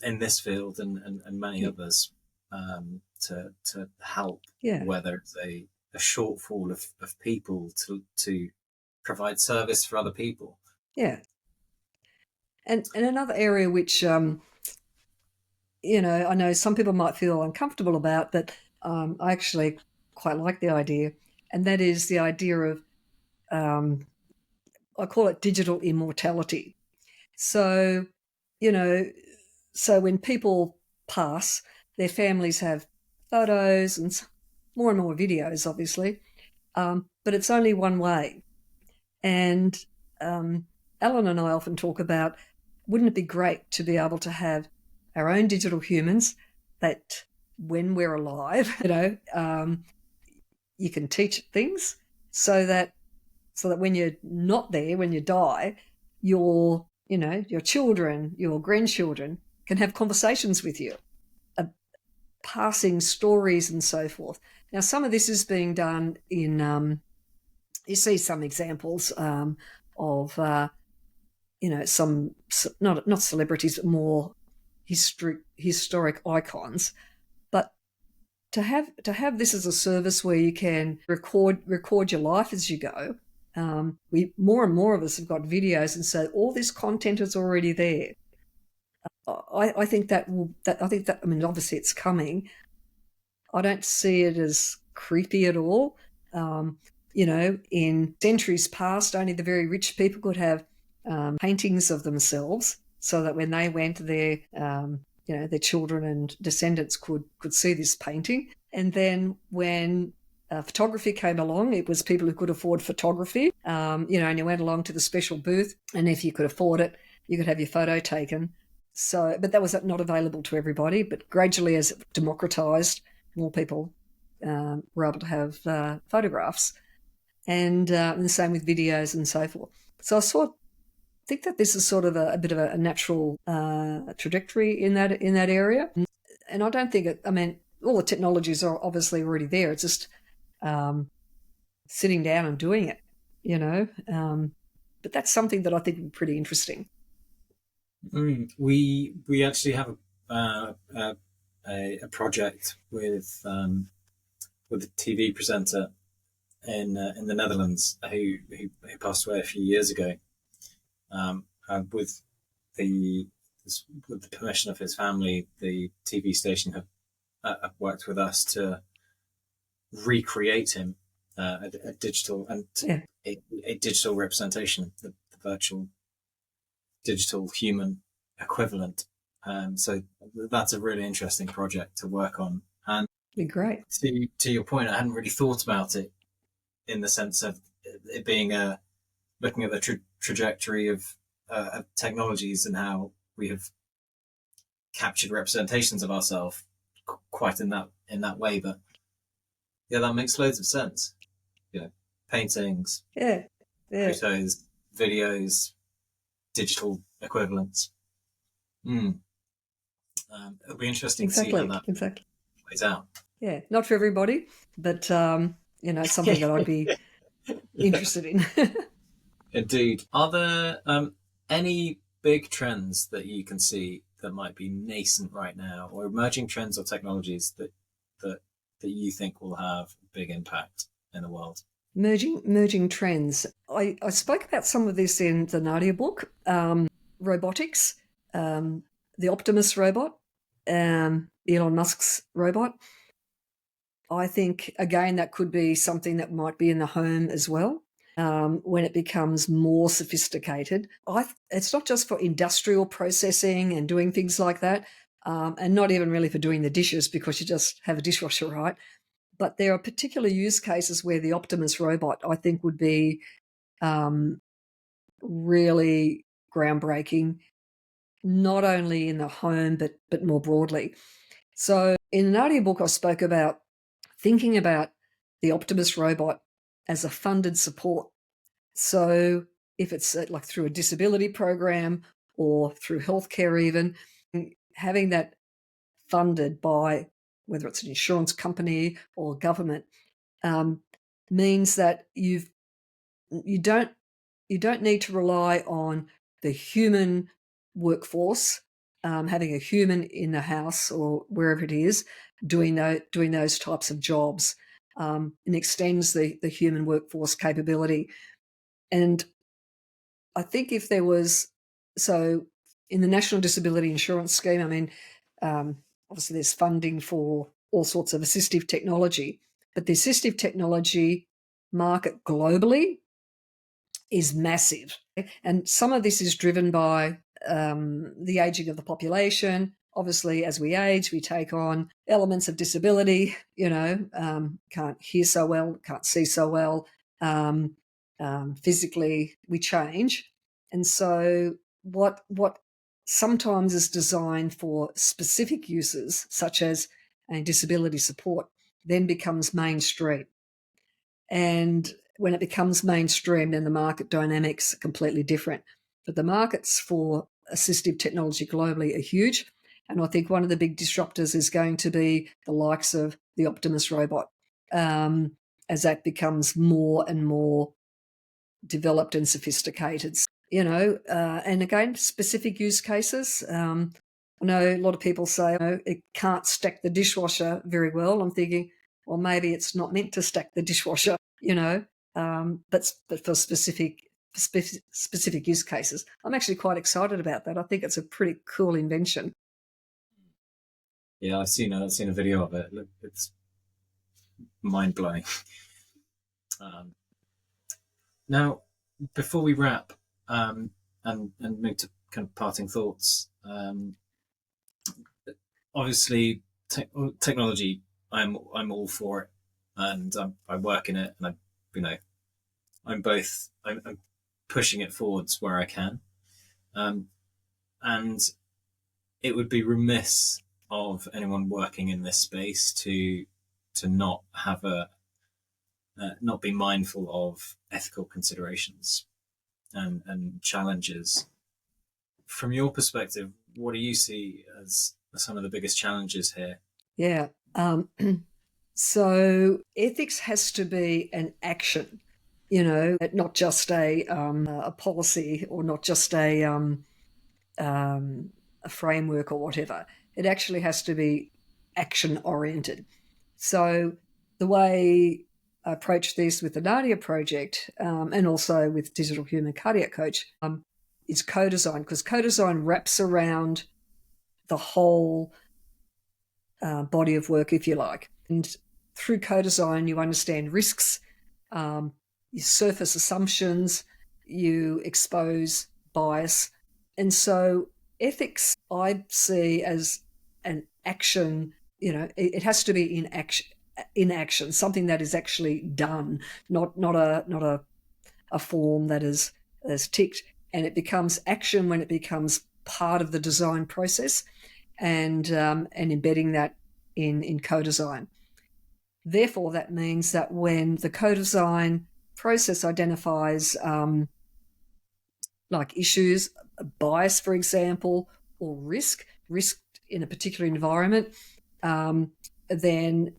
in this field and many others to help where there's a shortfall of people to provide service for other people. Yeah. And another area which, I know some people might feel uncomfortable about, but I actually quite like the idea, and that is the idea of, I call it digital immortality. So, so when people pass, their families have photos and more videos, obviously, but it's only one way. And Alan and I often talk about, wouldn't it be great to be able to have our own digital humans that when we're alive, you can teach things so that when you're not there, when you die, your children, your grandchildren can have conversations with you, passing stories and so forth. Now, some of this is being done in, you see some examples of, some not celebrities, but more historic icons. But to have this as a service where you can record your life as you go. More and more of us have got videos, and so all this content is already there. I think I mean, obviously it's coming. I don't see it as creepy at all. In centuries past, only the very rich people could have paintings of themselves, so that when they went, their children and descendants could see this painting. And then when photography came along, it was people who could afford photography, and you went along to the special booth, and if you could afford it, you could have your photo taken. So, but that was not available to everybody. But gradually, as it democratized, more people were able to have photographs, and the same with videos and so forth. So I think that this is sort of a bit of a natural trajectory in that area. And I don't think I mean, all the technologies are obviously already there. It's just sitting down and doing it, But that's something that I think would be pretty interesting. We actually have a project with a TV presenter in the Netherlands who passed away a few years ago. With the permission of his family, the TV station have worked with us to recreate him, a digital and a digital representation, the virtual digital human equivalent. So that's a really interesting project to work on. And be great. To your point, I hadn't really thought about it in the sense of it being looking at the trajectory of technologies and how we have captured representations of ourselves quite in that way. But yeah, that makes loads of sense. Paintings, photos, videos, digital equivalents. It'll be interesting to see how that plays out. Yeah, not for everybody, but something that I'd be interested in. Indeed. Are there any big trends that you can see that might be nascent right now, or emerging trends or technologies that you think will have a big impact in the world? Emerging trends. I spoke about some of this in the Nadia book. Robotics, the Optimus robot, Elon Musk's robot. I think, again, that could be something that might be in the home as well. When it becomes more sophisticated. It's not just for industrial processing and doing things like that, and not even really for doing the dishes, because you just have a dishwasher, right? But there are particular use cases where the Optimus robot, I think, would be really groundbreaking, not only in the home but more broadly. So in the Nadia book, I spoke about thinking about the Optimus robot as a funded support. So if it's like through a disability program or through healthcare even, having that funded by whether it's an insurance company or government means that you don't need to rely on the human workforce, having a human in the house or wherever it is doing those types of jobs, and extends the human workforce capability. And I think if there was, so in the National Disability Insurance Scheme, I mean, obviously there's funding for all sorts of assistive technology, but the assistive technology market globally is massive. And some of this is driven by the aging of the population. Obviously, as we age, we take on elements of disability, can't hear so well, can't see so well. Physically, we change. And so what sometimes is designed for specific uses, such as disability support, then becomes mainstream. And when it becomes mainstream, then the market dynamics are completely different. But the markets for assistive technology globally are huge. And I think one of the big disruptors is going to be the likes of the Optimus robot, as that becomes more and more developed and sophisticated. And again, specific use cases. I know a lot of people say it can't stack the dishwasher very well. I'm thinking, well, maybe it's not meant to stack the dishwasher, but for specific use cases. I'm actually quite excited about that. I think it's a pretty cool invention. Yeah, I've seen a video of it. It's mind blowing. Now, before we wrap and move to kind of parting thoughts, obviously technology, I'm all for it, and I work in it, and I'm pushing it forwards where I can, and it would be remiss of anyone working in this space to not have not be mindful of ethical considerations and challenges. From your perspective, what do you see as some of the biggest challenges here? Yeah. So ethics has to be an action, not just a policy or not just a framework or whatever. It actually has to be action oriented. So the way I approach this with the Nadia project and also with Digital Human Cardiac Coach is co-design, because co-design wraps around the whole body of work, if you like. And through co-design, you understand risks, you surface assumptions, you expose bias. And so ethics I see as an action, it has to be in action, something that is actually done, not a form that is ticked. And it becomes action when it becomes part of the design process, and embedding that in co-design. Therefore, that means that when the co-design process identifies like issues, bias, for example, or risk in a particular environment, then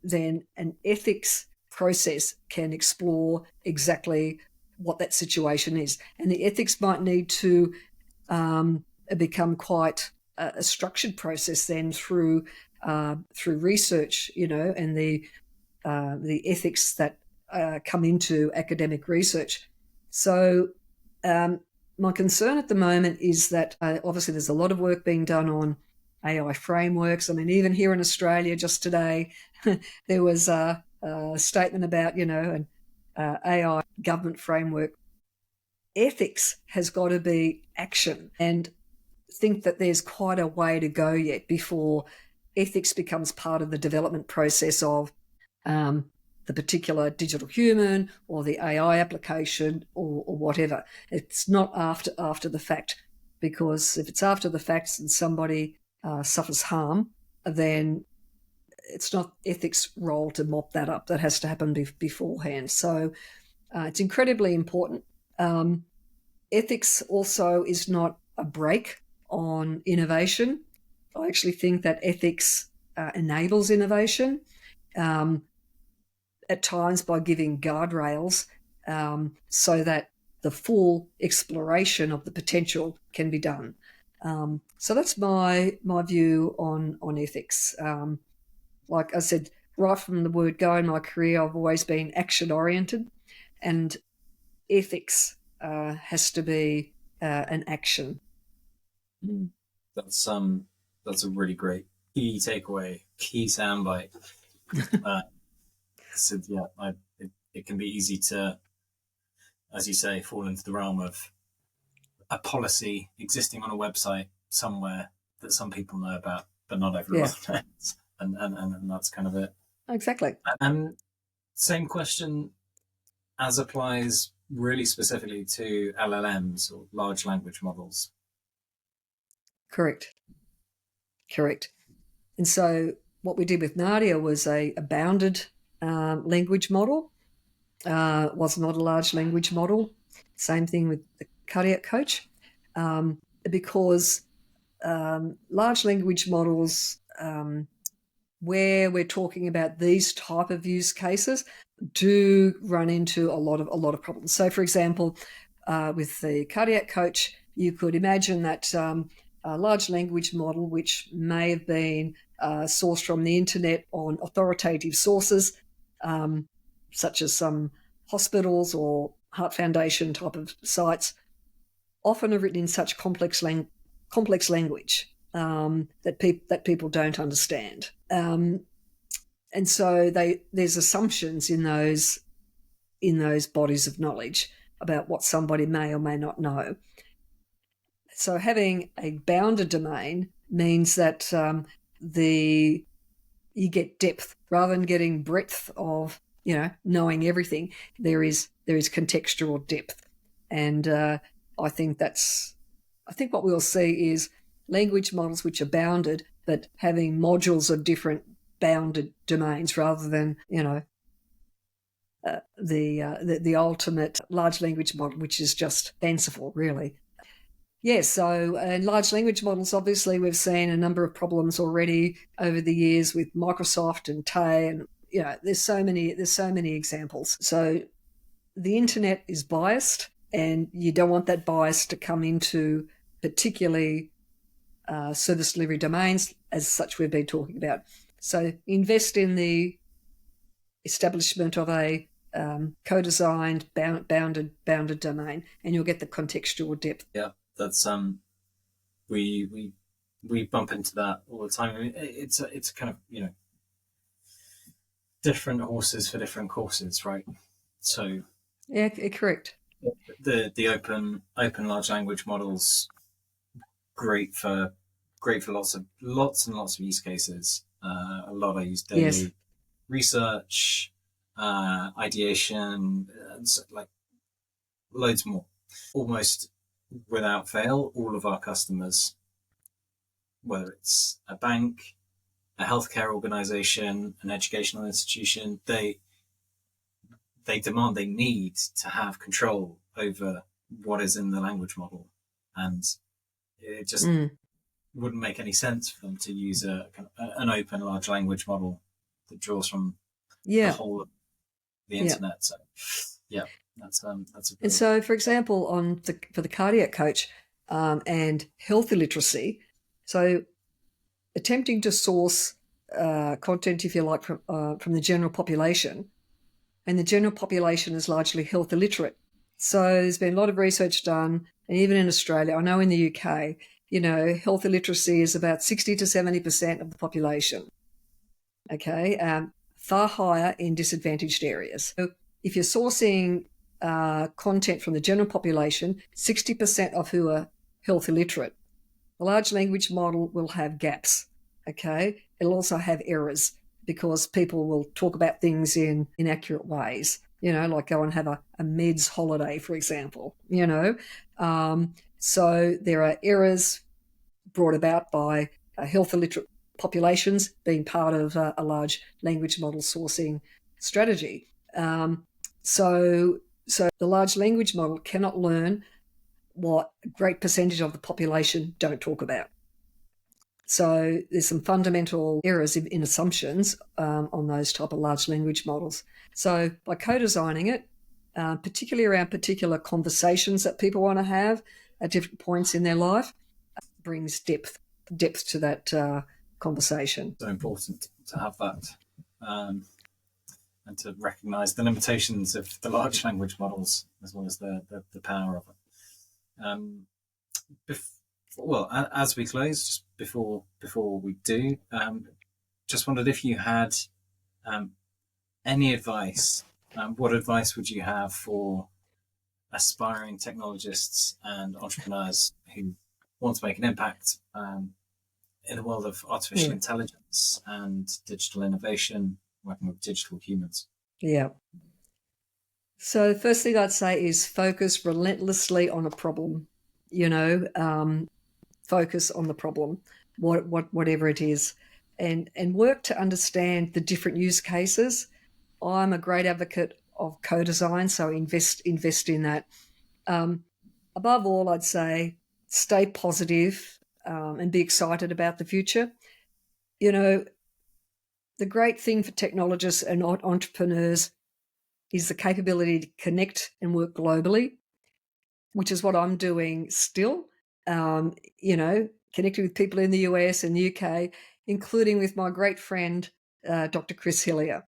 an ethics process can explore exactly what that situation is. And the ethics might need to become quite a structured process then through research, and the ethics that come into academic research. So my concern at the moment is that obviously there's a lot of work being done on AI frameworks. I mean, even here in Australia just today, there was a statement about, an AI government framework. Ethics has got to be action, and think that there's quite a way to go yet before ethics becomes part of the development process of the particular digital human or the AI application or whatever. It's not after the fact, because if it's after the fact and somebody suffers harm, then it's not ethics' role to mop that up. That has to happen beforehand. So it's incredibly important. Ethics also is not a brake on innovation. I actually think that ethics enables innovation at times by giving guardrails so that the full exploration of the potential can be done. So that's my view on ethics. Like I said, right from the word go in my career, I've always been action-oriented, and ethics has to be an action. That's a really great key takeaway, key soundbite. So yeah, it can be easy to, as you say, fall into the realm of a policy existing on a website somewhere that some people know about, but not everyone knows, and that's kind of it. Exactly. And same question as applies really specifically to LLMs or large language models. Correct. And so what we did with Nadia was a bounded language model. Was not a large language model. Same thing with the cardiac coach, because large language models, where we're talking about these type of use cases, do run into a lot of problems. So, for example, with the cardiac coach, you could imagine that a large language model, which may have been sourced from the internet on authoritative sources, such as some hospitals or Heart Foundation type of sites, often are written in such complex language that people don't understand. And so there's assumptions in those bodies of knowledge about what somebody may or may not know. So having a bounded domain means that you get depth rather than getting breadth of knowing everything. There is contextual depth, and I think what we'll see is language models which are bounded, but having modules of different bounded domains rather than the ultimate large language model, which is just fanciful, really. Yes, so in large language models, obviously, we've seen a number of problems already over the years with Microsoft and Tay, and there's so many examples. So the internet is biased, and you don't want that bias to come into particularly service delivery domains, as such we've been talking about. So invest in the establishment of a co-designed bounded domain, and you'll get the contextual depth. Yeah, that's we bump into that all the time. I mean, it's a kind of different horses for different courses, right? So yeah, correct. The open large language models great for lots and lots of use cases. A lot I use daily. Yes. Research, ideation, and like loads more. Almost without fail, all of our customers, whether it's a bank, a healthcare organization, an educational institution, they need to have control over what is in the language model, and it just wouldn't make any sense for them to use an open large language model that draws from the whole of the internet. So that's and so, for example, for the cardiac coach and health illiteracy, so attempting to source content, if you like, from the general population, and the general population is largely health illiterate. So there's been a lot of research done, and even in Australia, I know in the UK, health illiteracy is about 60 to 70% of the population. Okay, far higher in disadvantaged areas. So if you're sourcing content from the general population, 60% of who are health illiterate, the large language model will have gaps. Okay, it'll also have errors because people will talk about things in inaccurate ways. Like go and have a meds holiday, for example. So there are errors brought about by health illiterate populations being part of a large language model sourcing strategy. So the large language model cannot learn what a great percentage of the population don't talk about. So there's some fundamental errors in assumptions on those type of large language models. So by co-designing it, particularly around particular conversations that people want to have at different points in their life, brings depth to that conversation. So important to have that, and to recognise the limitations of the large language models as well as the power of it. Well, as we close, just before we do, just wondered if you had any advice. What advice would you have for aspiring technologists and entrepreneurs who want to make an impact in the world of artificial intelligence and digital innovation, working with digital humans? Yeah. So the first thing I'd say is focus relentlessly on a problem. Focus on the problem, whatever it is, and work to understand the different use cases. I'm a great advocate of co-design, so invest in that. Above all, I'd say stay positive and be excited about the future. The great thing for technologists and entrepreneurs is the capability to connect and work globally, which is what I'm doing still. Connecting with people in the US and UK, including with my great friend, Dr. Chris Hillier.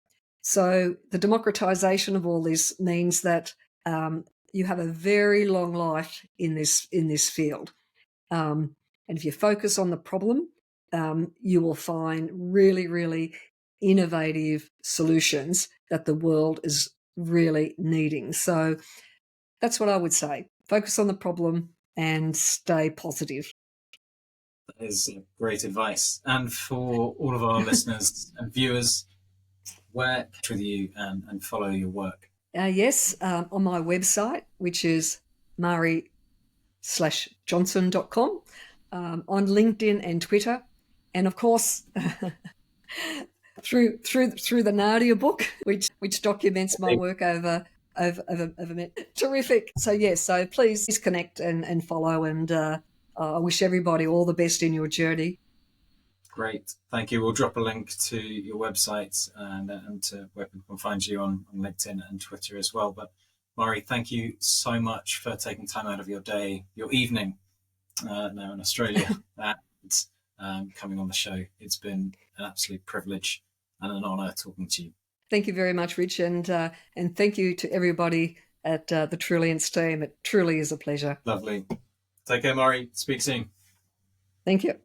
So the democratization of all this means that you have a very long life in this field. And if you focus on the problem, you will find really, really innovative solutions that the world is really needing. So that's what I would say. Focus on the problem and stay positive. That is great advice. And for all of our listeners and viewers, where with you and follow your work? Yes, on my website, which is mari-johnson.com, on LinkedIn and Twitter, and of course through the Nadia book, which documents my work over a minute. Terrific. So yes, so please connect and follow, and I wish everybody all the best in your journey. Great, thank you. We'll drop a link to your website and to where people can find you on LinkedIn and Twitter as well. But Mari, thank you so much for taking time out of your day, your evening, now in Australia, and coming on the show. It's been an absolute privilege and an honour talking to you. Thank you very much, Rich, and thank you to everybody at the Trulience team. It truly is a pleasure. Lovely. Take care, Mari. Speak soon. Thank you.